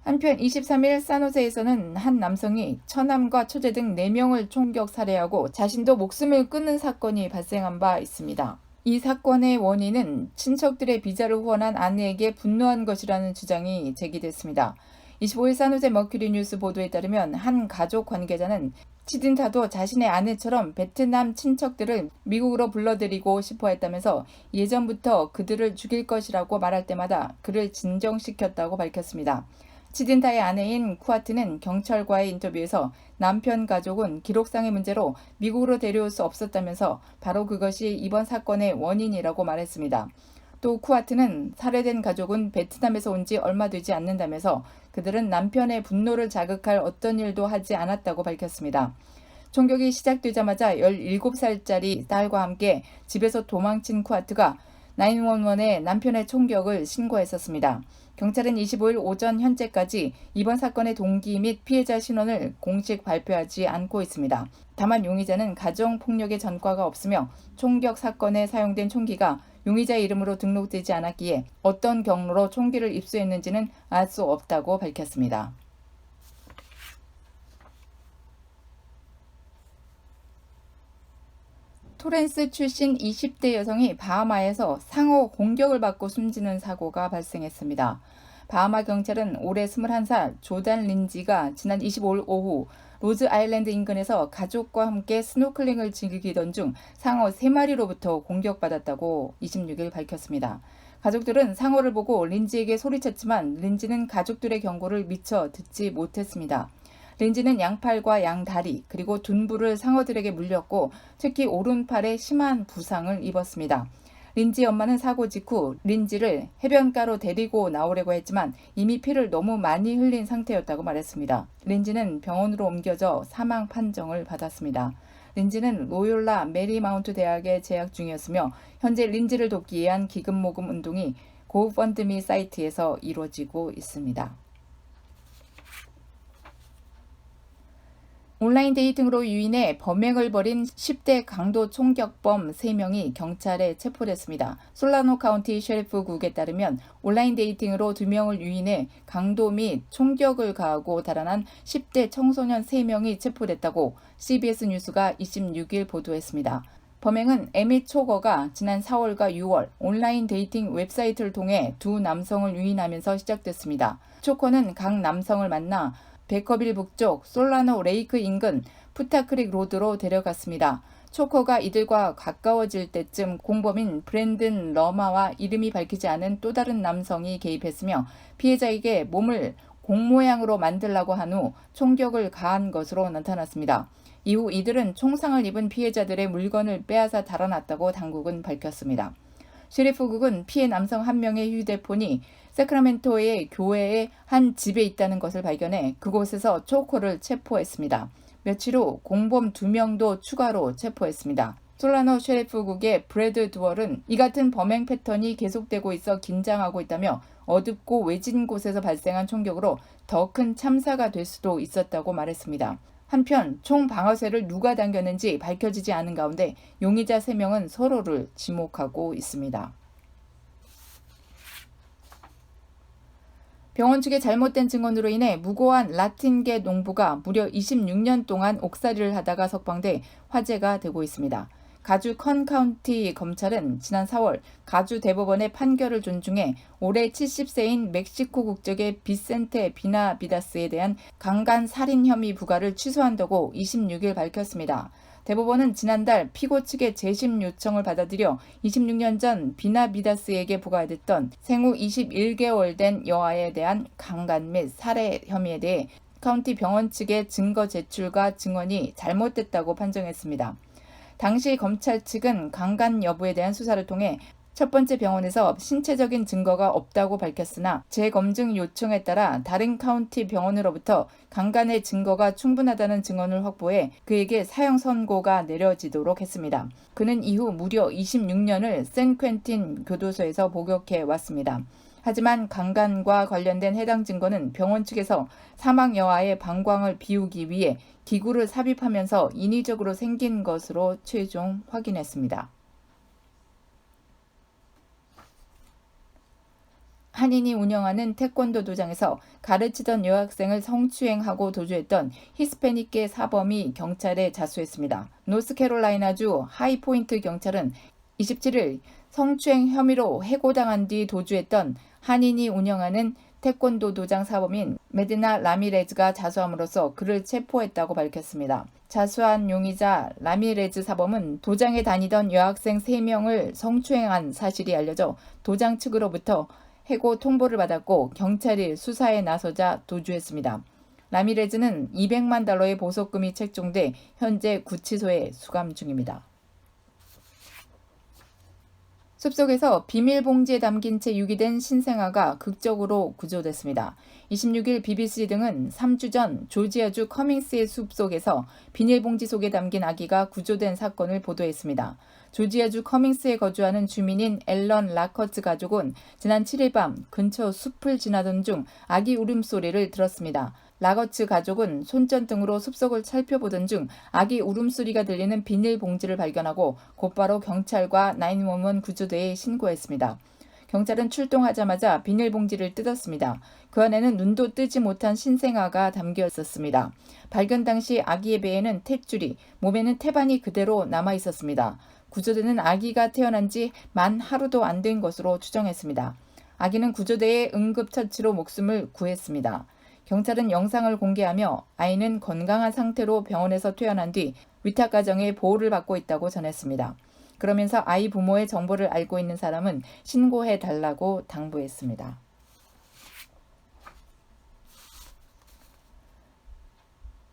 한편 23일 산호세에서는 한 남성이 처남과 처제 등 4명을 총격 살해하고 자신도 목숨을 끊는 사건이 발생한 바 있습니다. 이 사건의 원인은 친척들의 비자를 후원한 아내에게 분노한 것이라는 주장이 제기됐습니다. 25일 산호세 머큐리 뉴스 보도에 따르면 한 가족 관계자는 치딘타도 자신의 아내처럼 베트남 친척들을 미국으로 불러들이고 싶어 했다면서 예전부터 그들을 죽일 것이라고 말할 때마다 그를 진정시켰다고 밝혔습니다. 치딘타의 아내인 쿠아트는 경찰과의 인터뷰에서 남편 가족은 기록상의 문제로 미국으로 데려올 수 없었다면서 바로 그것이 이번 사건의 원인이라고 말했습니다. 또 쿠아트는 살해된 가족은 베트남에서 온 지 얼마 되지 않는다면서 그들은 남편의 분노를 자극할 어떤 일도 하지 않았다고 밝혔습니다. 총격이 시작되자마자 17살짜리 딸과 함께 집에서 도망친 쿠아트가 911에 남편의 총격을 신고했었습니다. 경찰은 25일 오전 현재까지 이번 사건의 동기 및 피해자 신원을 공식 발표하지 않고 있습니다. 다만 용의자는 가정폭력의 전과가 없으며 총격 사건에 사용된 총기가 용의자의 이름으로 등록되지 않았기에 어떤 경로로 총기를 입수했는지는 알 수 없다고 밝혔습니다. 토렌스 출신 20대 여성이 바하마에서 상어 공격을 받고 숨지는 사고가 발생했습니다. 바하마 경찰은 올해 21살 조단 린지가 지난 25일 오후 로즈 아일랜드 인근에서 가족과 함께 스노클링을 즐기던 중 상어 3마리로부터 공격받았다고 26일 밝혔습니다. 가족들은 상어를 보고 린지에게 소리쳤지만 린지는 가족들의 경고를 미처 듣지 못했습니다. 린지는 양팔과 양다리 그리고 둔부를 상어들에게 물렸고 특히 오른팔에 심한 부상을 입었습니다. 린지 엄마는 사고 직후 린지를 해변가로 데리고 나오려고 했지만 이미 피를 너무 많이 흘린 상태였다고 말했습니다. 린지는 병원으로 옮겨져 사망 판정을 받았습니다. 린지는 로욜라 메리마운트 대학에 재학 중이었으며 현재 린지를 돕기 위한 기금 모금 운동이 고펀드미 사이트에서 이루어지고 있습니다. 온라인 데이팅으로 유인해 범행을 벌인 10대 강도 총격범 3명이 경찰에 체포됐습니다. 솔라노 카운티 셰리프국에 따르면 온라인 데이팅으로 2명을 유인해 강도 및 총격을 가하고 달아난 10대 청소년 3명이 체포됐다고 CBS 뉴스가 26일 보도했습니다. 범행은 에밋 초거가 지난 4월과 6월 온라인 데이팅 웹사이트를 통해 두 남성을 유인하면서 시작됐습니다. 초코는 각 남성을 만나 베커빌 북쪽 솔라노 레이크 인근 푸타크릭 로드로 데려갔습니다. 초코가 이들과 가까워질 때쯤 공범인 브랜든 러마와 이름이 밝히지 않은 또 다른 남성이 개입했으며 피해자에게 몸을 공 모양으로 만들라고 한 후 총격을 가한 것으로 나타났습니다. 이후 이들은 총상을 입은 피해자들의 물건을 빼앗아 달아났다고 당국은 밝혔습니다. 셰리프국은 피해 남성 1명의 휴대폰이 세크라멘토의 교회의 한 집에 있다는 것을 발견해 그곳에서 초코를 체포했습니다. 며칠 후 공범 2명도 추가로 체포했습니다. 솔라노 셰리프국의 브래드 두얼은 이 같은 범행 패턴이 계속되고 있어 긴장하고 있다며 어둡고 외진 곳에서 발생한 총격으로 더 큰 참사가 될 수도 있었다고 말했습니다. 한편 총 방아쇠를 누가 당겼는지 밝혀지지 않은 가운데 용의자 3명은 서로를 지목하고 있습니다. 병원 측의 잘못된 증언으로 인해 무고한 라틴계 농부가 무려 26년 동안 옥살이를 하다가 석방돼 화제가 되고 있습니다. 가주 컨 카운티 검찰은 지난 4월 가주 대법원의 판결을 존중해 올해 70세인 멕시코 국적의 비센테 비나비다스에 대한 강간 살인 혐의 부과를 취소한다고 26일 밝혔습니다. 대법원은 지난달 피고 측의 재심 요청을 받아들여 26년 전 비나비다스에게 부과됐던 생후 21개월 된 여아에 대한 강간 및 살해 혐의에 대해 카운티 병원 측의 증거 제출과 증언이 잘못됐다고 판정했습니다. 당시 검찰 측은 강간 여부에 대한 수사를 통해 첫 번째 병원에서 신체적인 증거가 없다고 밝혔으나 재검증 요청에 따라 다른 카운티 병원으로부터 강간의 증거가 충분하다는 증언을 확보해 그에게 사형 선고가 내려지도록 했습니다. 그는 이후 무려 26년을 샌퀸틴 교도소에서 복역해 왔습니다. 하지만 강간과 관련된 해당 증거는 병원 측에서 사망 여아의 방광을 비우기 위해 기구를 삽입하면서 인위적으로 생긴 것으로 최종 확인했습니다. 한인이 운영하는 태권도 도장에서 가르치던 여학생을 성추행하고 도주했던 히스패닉계 사범이 경찰에 자수했습니다. 노스캐롤라이나주 하이포인트 경찰은 27일 성추행 혐의로 해고당한 뒤 도주했던 한인이 운영하는 태권도 도장 사범인 메디나 라미레즈가 자수함으로써 그를 체포했다고 밝혔습니다. 자수한 용의자 라미레즈 사범은 도장에 다니던 여학생 3명을 성추행한 사실이 알려져 도장 측으로부터 해고 통보를 받았고 경찰이 수사에 나서자 도주했습니다. 라미레즈는 $200만 보석금이 책정돼 현재 구치소에 수감 중입니다. 숲속에서 비밀봉지에 담긴 채 유기된 신생아가 극적으로 구조됐습니다. 26일 BBC 등은 3주 전 조지아주 커밍스의 숲속에서 비닐봉지 속에 담긴 아기가 구조된 사건을 보도했습니다. 조지아주 커밍스에 거주하는 주민인 앨런 라커츠 가족은 지난 7일 밤 근처 숲을 지나던 중 아기 울음소리를 들었습니다. 라거츠 가족은 손전등으로 숲속을 살펴보던 중 아기 울음소리가 들리는 비닐봉지를 발견하고 곧바로 경찰과 911 구조대에 신고했습니다. 경찰은 출동하자마자 비닐봉지를 뜯었습니다. 그 안에는 눈도 뜨지 못한 신생아가 담겨 있었습니다. 발견 당시 아기의 배에는 탯줄이, 몸에는 태반이 그대로 남아 있었습니다. 구조대는 아기가 태어난 지 만 하루도 안 된 것으로 추정했습니다. 아기는 구조대의 응급처치로 목숨을 구했습니다. 경찰은 영상을 공개하며 아이는 건강한 상태로 병원에서 퇴원한 뒤 위탁가정의 보호를 받고 있다고 전했습니다. 그러면서 아이 부모의 정보를 알고 있는 사람은 신고해달라고 당부했습니다.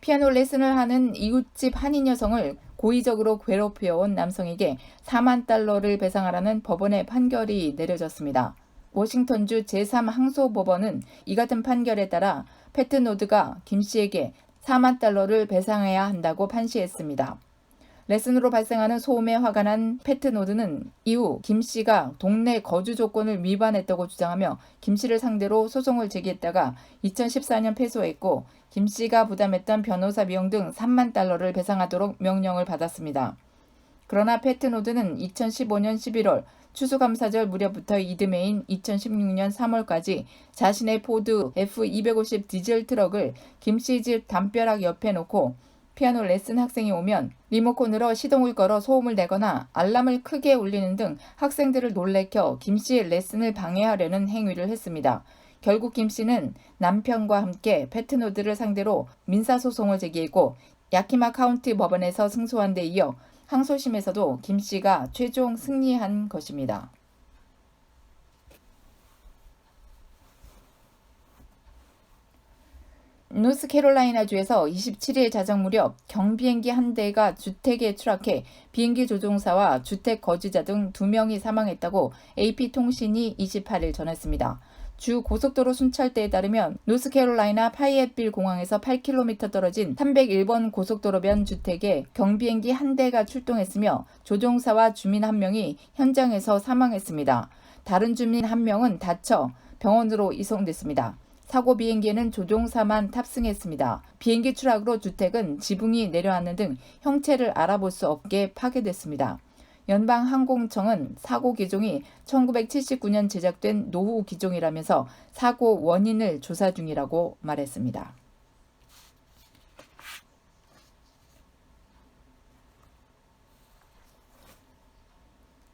피아노 레슨을 하는 이웃집 한인 여성을 고의적으로 괴롭혀온 남성에게 $40,000를 배상하라는 법원의 판결이 내려졌습니다. 워싱턴주 제3항소법원은 이 같은 판결에 따라 패트 노드가 김 씨에게 $40,000를 배상해야 한다고 판시했습니다. 레슨으로 발생하는 소음에 화가 난 패트노드는 이후 김 씨가 동네 거주 조건을 위반했다고 주장하며 김 씨를 상대로 소송을 제기했다가 2014년 패소했고 김 씨가 부담했던 변호사 비용 등 3만 달러를 배상하도록 명령을 받았습니다. 그러나 패트노드는 2015년 11월 추수감사절 무렵부터 이듬해인 2016년 3월까지 자신의 포드 F250 디젤 트럭을 김 씨 집 담벼락 옆에 놓고 피아노 레슨 학생이 오면 리모컨으로 시동을 걸어 소음을 내거나 알람을 크게 울리는 등 학생들을 놀래켜 김 씨의 레슨을 방해하려는 행위를 했습니다. 결국 김 씨는 남편과 함께 패트노드를 상대로 민사소송을 제기했고 야키마 카운티 법원에서 승소한 데 이어 항소심에서도 김 씨가 최종 승리한 것입니다. 노스캐롤라이나주에서 27일 자정 무렵 경비행기 한 대가 주택에 추락해 비행기 조종사와 주택 거주자 등 2명이 사망했다고 AP통신이 28일 전했습니다. 주 고속도로 순찰대에 따르면 노스캐롤라이나 파이애트빌 공항에서 8km 떨어진 301번 고속도로변 주택에 경비행기 한 대가 출동했으며 조종사와 주민 한 명이 현장에서 사망했습니다. 다른 주민 한 명은 다쳐 병원으로 이송됐습니다. 사고 비행기에는 조종사만 탑승했습니다. 비행기 추락으로 주택은 지붕이 내려앉는 등 형체를 알아볼 수 없게 파괴됐습니다. 연방항공청은 사고 기종이 1979년 제작된 노후 기종이라면서 사고 원인을 조사 중이라고 말했습니다.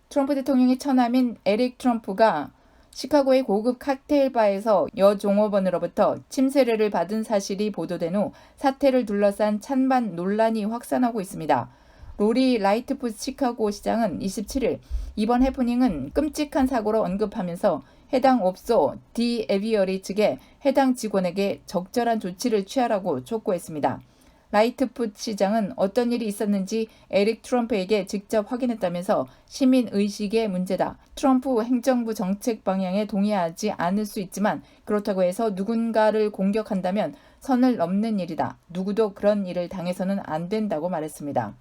트럼프 대통령의 처남인 에릭 트럼프가 시카고의 고급 칵테일 바에서 여종업원으로부터 침세례를 받은 사실이 보도된 후 사태를 둘러싼 찬반 논란이 확산하고 있습니다. 로리 라이트풋 시카고 시장은 27일 이번 해프닝은 끔찍한 사고로 언급하면서 해당 업소 디 에비어리 측에 해당 직원에게 적절한 조치를 취하라고 촉구했습니다. 라이트풋 시장은 어떤 일이 있었는지 에릭 트럼프에게 직접 확인했다면서 시민의식의 문제다. 트럼프 행정부 정책 방향에 동의하지 않을 수 있지만 그렇다고 해서 누군가를 공격한다면 선을 넘는 일이다. 누구도 그런 일을 당해서는 안 된다고 말했습니다.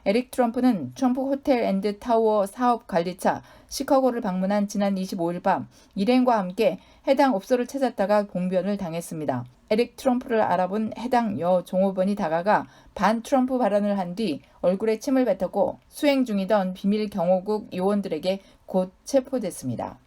에릭 트럼프는 트럼프 호텔 앤드 타워 사업 관리차 시카고를 방문한 지난 25일 밤 일행과 함께 해당 업소를 찾았다가 봉변을 당했습니다. 에릭 트럼프를 알아본 해당 여 종업원이 다가가 반 트럼프 발언을 한 뒤 얼굴에 침을 뱉었고 수행 중이던 비밀 경호국 요원들에게 곧 체포됐습니다.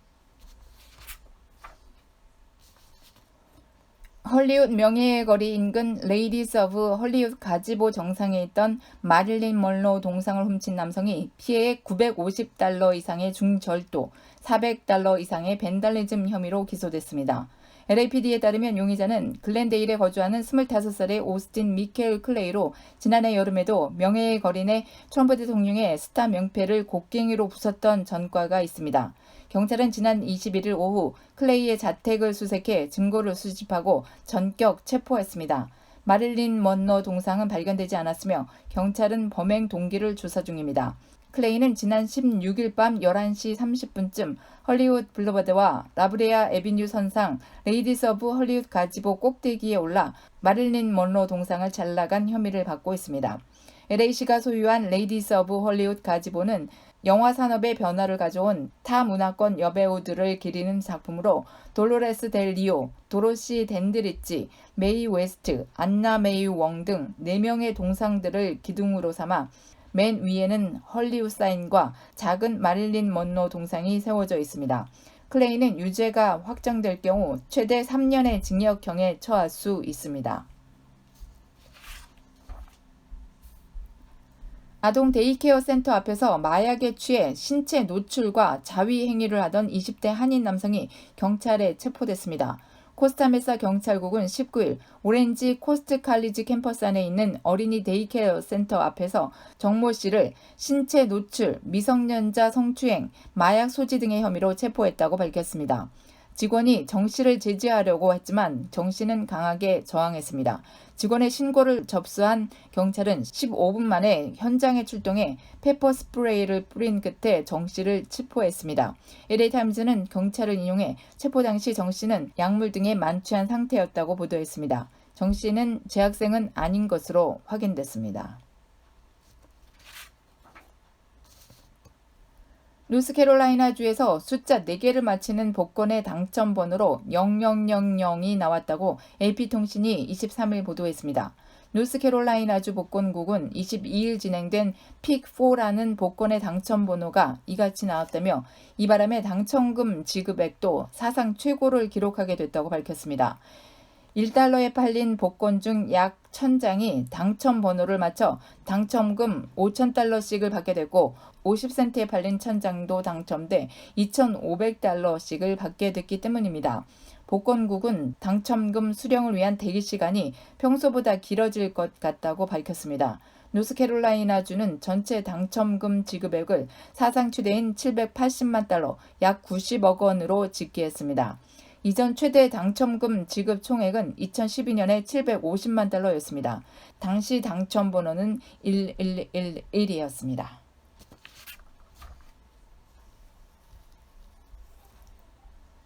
헐리우드 명예의 거리 인근 레이디스 오브 헐리우드 가지보 정상에 있던 마릴린 먼로 동상을 훔친 남성이 피해액 $950 이상의 중절도, $400 이상의 벤달리즘 혐의로 기소됐습니다. LAPD에 따르면 용의자는 글렌데일에 거주하는 25살의 오스틴 미켈 클레이로 지난해 여름에도 명예의 거리 내 트럼프 대통령의 스타 명패를 곡괭이로 부쉈던 전과가 있습니다. 경찰은 지난 21일 오후 클레이의 자택을 수색해 증거를 수집하고 전격 체포했습니다. 마릴린 먼로 동상은 발견되지 않았으며 경찰은 범행 동기를 조사 중입니다. 클레이는 지난 16일 밤 11시 30분쯤 헐리우드 블루버드와 라브레아 애비뉴 선상 레이디스 오브 헐리우드 가지보 꼭대기에 올라 마릴린 먼로 동상을 잘라간 혐의를 받고 있습니다. LA시가 소유한 레이디스 오브 헐리우드 가지보는 영화 산업의 변화를 가져온 타 문화권 여배우들을 기리는 작품으로 돌로레스 델 리오, 도로시 댄드리치, 메이 웨스트, 안나 메이 웡 등 4명의 동상들을 기둥으로 삼아 맨 위에는 헐리우드 사인과 작은 마릴린 먼로 동상이 세워져 있습니다. 클레이는 유죄가 확정될 경우 최대 3년의 징역형에 처할 수 있습니다. 아동 데이케어 센터 앞에서 마약에 취해 신체 노출과 자위 행위를 하던 20대 한인 남성이 경찰에 체포됐습니다. 코스타메사 경찰국은 19일 오렌지 코스트 칼리지 캠퍼스 안에 있는 어린이 데이케어 센터 앞에서 정모 씨를 신체 노출, 미성년자 성추행, 마약 소지 등의 혐의로 체포했다고 밝혔습니다. 직원이 정 씨를 제지하려고 했지만 정 씨는 강하게 저항했습니다. 직원의 신고를 접수한 경찰은 15분 만에 현장에 출동해 페퍼 스프레이를 뿌린 끝에 정 씨를 체포했습니다. LA타임즈는 경찰을 인용해 체포 당시 정 씨는 약물 등에 만취한 상태였다고 보도했습니다. 정 씨는 재학생은 아닌 것으로 확인됐습니다. 노스캐롤라이나주에서 숫자 4개를 맞히는 복권의 당첨 번호로 0000이 나왔다고 AP통신이 23일 보도했습니다. 노스캐롤라이나주 복권국은 22일 진행된 픽4라는 복권의 당첨 번호가 이같이 나왔다며 이 바람에 당첨금 지급액도 사상 최고를 기록하게 됐다고 밝혔습니다. 1달러에 팔린 복권 중 약 1000장이 당첨 번호를 맞춰 당첨금 5,000달러씩을 받게 됐고 50센트에 팔린 1000장도 당첨돼 2,500달러씩을 받게 됐기 때문입니다. 복권국은 당첨금 수령을 위한 대기 시간이 평소보다 길어질 것 같다고 밝혔습니다. 노스캐롤라이나주는 전체 당첨금 지급액을 사상 최대인 780만 달러, 약 90억 원으로 집계했습니다. 이전 최대 당첨금 지급 총액은 2012년에 750만 달러였습니다. 당시 당첨 번호는 1111이었습니다.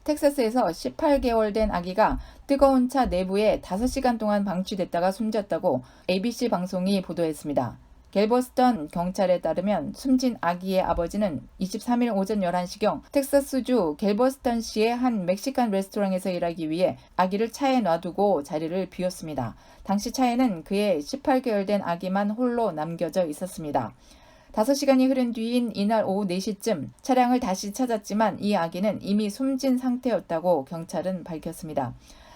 텍사스에서 18개월 된 아기가 뜨거운 차 내부에 5시간 동안 방치됐다가 숨졌다고 ABC 방송이 보도했습니다. 갤버스턴 경찰에 따르면 숨진 아기의 아버지는 23일 오전 11시경 텍사스주 갤버스턴시의 한 멕시칸 레스토랑에서 일하기 위해 아기를 차에 놔두고 자리를 비웠습니다. 당시 차에는 그의 18개월 된 아기만 홀로 남겨져 있었습니다. 5시간이 흐른 뒤인 이날 오후 4시쯤 차량을 다시 찾았지만 이 아기는 이미 숨진 상태였다고 경찰은 밝혔습니다.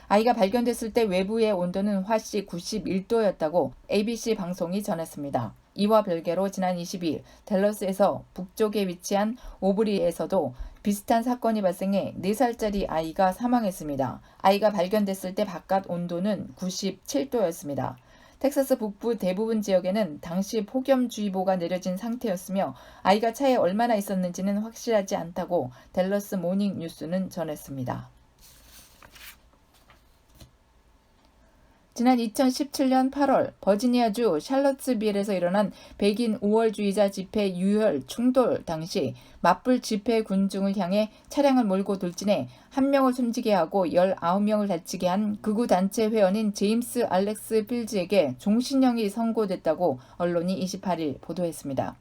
아이가 발견됐을 때 외부의 온도는 화씨 91도였다고 ABC 방송이 전했습니다. 이와 별개로 지난 22일 댈러스에서 북쪽에 위치한 오브리에서도 비슷한 사건이 발생해 4살짜리 아이가 사망했습니다. 아이가 발견됐을 때 바깥 온도는 97도였습니다. 텍사스 북부 대부분 지역에는 당시 폭염주의보가 내려진 상태였으며 아이가 차에 얼마나 있었는지는 확실하지 않다고 댈러스 모닝 뉴스는 전했습니다. 지난 2017년 8월 버지니아주 샬럿스빌에서 일어난 백인 우월주의자 집회 유혈 충돌 당시 맞불 집회 군중을 향해 차량을 몰고 돌진해 1명을 숨지게 하고 19명을 다치게 한 극우 단체 회원인 제임스 알렉스 필즈에게 종신형이 선고됐다고 언론이 28일 보도했습니다.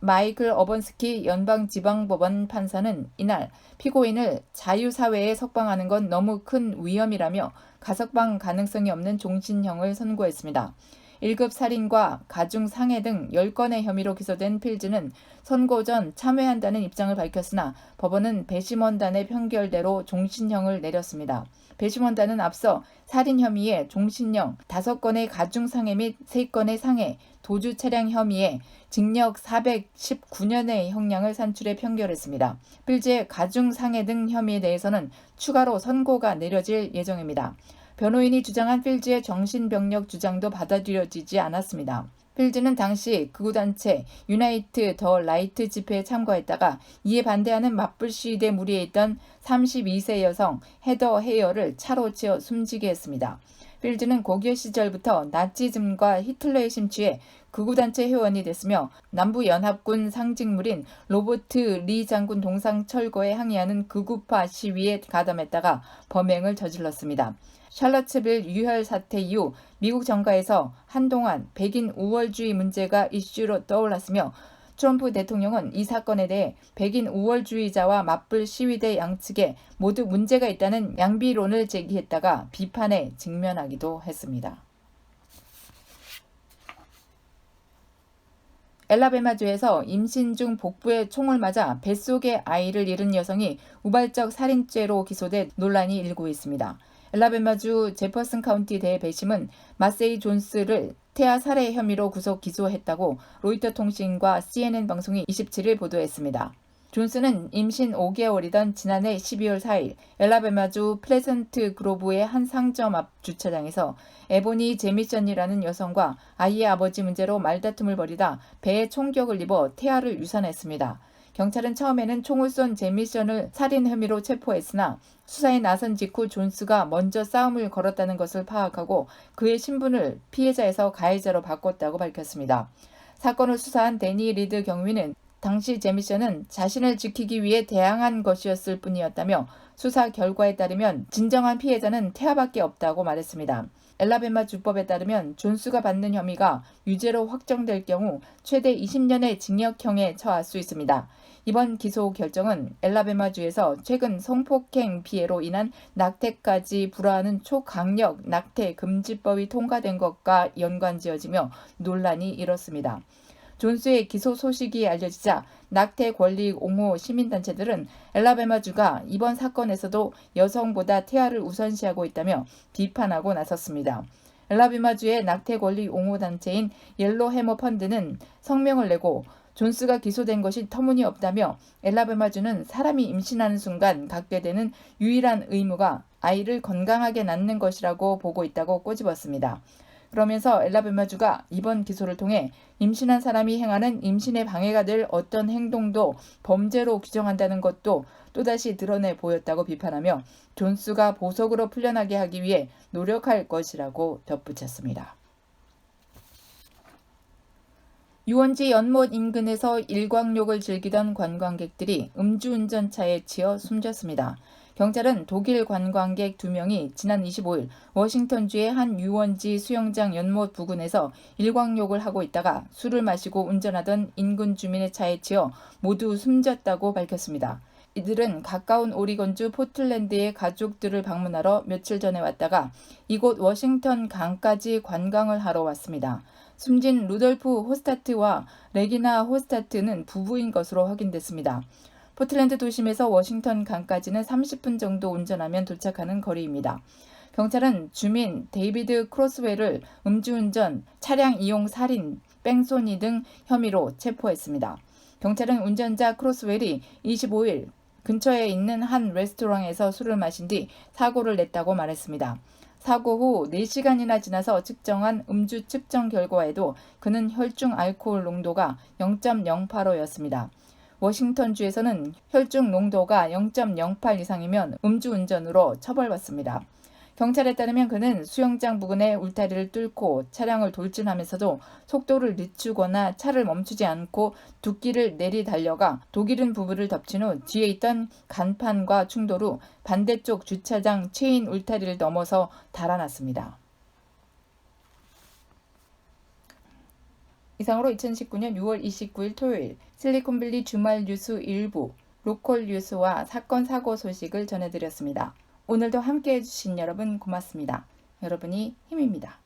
마이클 어번스키 연방지방법원 판사는 이날 피고인을 자유사회에 석방하는 건 너무 큰 위험이라며 가석방 가능성이 없는 종신형을 선고했습니다. 1급 살인과 가중상해 등 10건의 혐의로 기소된 필즈는 선고 전 참회한다는 입장을 밝혔으나 법원은 배심원단의 판결대로 종신형을 내렸습니다. 배심원단은 앞서 살인 혐의에 종신형, 5건의 가중상해 및 3건의 상해, 도주 차량 혐의에 징역 419년의 형량을 산출해 판결했습니다. 필즈의 가중상해 등 혐의에 대해서는 추가로 선고가 내려질 예정입니다. 변호인이 주장한 필즈의 정신병력 주장도 받아들여지지 않았습니다. 필즈는 당시 극우단체 유나이트 더 라이트 집회에 참가했다가 이에 반대하는 맞불 시위대 무리에 있던 32세 여성 헤더 헤이어를 차로 치어 숨지게 했습니다. 필즈는 고교 시절부터 나치즘과 히틀러에 심취해 극우단체 회원이 됐으며 남부연합군 상징물인 로버트 리 장군 동상 철거에 항의하는 극우파 시위에 가담했다가 범행을 저질렀습니다. 샬럿츠빌 유혈 사태 이후 미국 정가에서 한동안 백인 우월주의 문제가 이슈로 떠올랐으며 트럼프 대통령은 이 사건에 대해 백인 우월주의자와 맞불 시위대 양측에 모두 문제가 있다는 양비론을 제기했다가 비판에 직면하기도 했습니다. 엘라베마주에서 임신 중 복부에 총을 맞아 뱃속의 아이를 잃은 여성이 우발적 살인죄로 기소돼 논란이 일고 있습니다. 엘라베마주 제퍼슨 카운티 대배심은 마세이 존스를 태아 살해 혐의로 구속 기소했다고 로이터 통신과 CNN 방송이 27일 보도했습니다. 존스는 임신 5개월이던 지난해 12월 4일 엘라베마주 플레센트 그로브의 한 상점 앞 주차장에서 에보니 제미션이라는 여성과 아이의 아버지 문제로 말다툼을 벌이다 배에 총격을 입어 태아를 유산했습니다. 경찰은 처음에는 총을 쏜 제미션을 살인 혐의로 체포했으나 수사에 나선 직후 존스가 먼저 싸움을 걸었다는 것을 파악하고 그의 신분을 피해자에서 가해자로 바꿨다고 밝혔습니다. 사건을 수사한 데니 리드 경위는 당시 제미션은 자신을 지키기 위해 대항한 것이었을 뿐이었다며 수사 결과에 따르면 진정한 피해자는 태아밖에 없다고 말했습니다. 엘라베마 주법에 따르면 존스가 받는 혐의가 유죄로 확정될 경우 최대 20년의 징역형에 처할 수 있습니다. 이번 기소 결정은 엘라베마주에서 최근 성폭행 피해로 인한 낙태까지 불허하는 초강력 낙태 금지법이 통과된 것과 연관지어지며 논란이 일었습니다. 존스의 기소 소식이 알려지자 낙태 권리 옹호 시민단체들은 엘라베마주가 이번 사건에서도 여성보다 태아를 우선시하고 있다며 비판하고 나섰습니다. 엘라베마주의 낙태 권리 옹호 단체인 옐로 해머 펀드는 성명을 내고 존스가 기소된 것이 터무니없다며 엘라베마주는 사람이 임신하는 순간 갖게 되는 유일한 의무가 아이를 건강하게 낳는 것이라고 보고 있다고 꼬집었습니다. 그러면서 엘라베마주가 이번 기소를 통해 임신한 사람이 행하는 임신에 방해가 될 어떤 행동도 범죄로 규정한다는 것도 또다시 드러내 보였다고 비판하며 존스가 보석으로 풀려나게 하기 위해 노력할 것이라고 덧붙였습니다. 유원지 연못 인근에서 일광욕을 즐기던 관광객들이 음주운전차에 치여 숨졌습니다. 경찰은 독일 관광객 2명이 지난 25일 워싱턴주의 한 유원지 수영장 연못 부근에서 일광욕을 하고 있다가 술을 마시고 운전하던 인근 주민의 차에 치여 모두 숨졌다고 밝혔습니다. 이들은 가까운 오리건주 포틀랜드의 가족들을 방문하러 며칠 전에 왔다가 이곳 워싱턴 강까지 관광을 하러 왔습니다. 숨진 루돌프 호스타트와 레기나 호스타트는 부부인 것으로 확인됐습니다. 포틀랜드 도심에서 워싱턴 강까지는 30분 정도 운전하면 도착하는 거리입니다. 경찰은 주민 데이비드 크로스웰을 음주운전, 차량 이용 살인, 뺑소니 등 혐의로 체포했습니다. 경찰은 운전자 크로스웰이 25일 근처에 있는 한 레스토랑에서 술을 마신 뒤 사고를 냈다고 말했습니다. 사고 후 4시간이나 지나서 측정한 음주 측정 결과에도 그는 혈중 알코올 농도가 0.08호였습니다. 워싱턴주에서는 혈중 농도가 0.08 이상이면 음주운전으로 처벌받습니다. 경찰에 따르면 그는 수영장 부근의 울타리를 뚫고 차량을 돌진하면서도 속도를 늦추거나 차를 멈추지 않고 둑길을 내리달려가 독일인 부부를 덮친 후 뒤에 있던 간판과 충돌 후 반대쪽 주차장 체인 울타리를 넘어서 달아났습니다. 이상으로 2019년 6월 29일 토요일 실리콘밸리 주말 뉴스 일부 로컬 뉴스와 사건 사고 소식을 전해드렸습니다. 오늘도 함께해 주신 여러분 고맙습니다. 여러분이 힘입니다.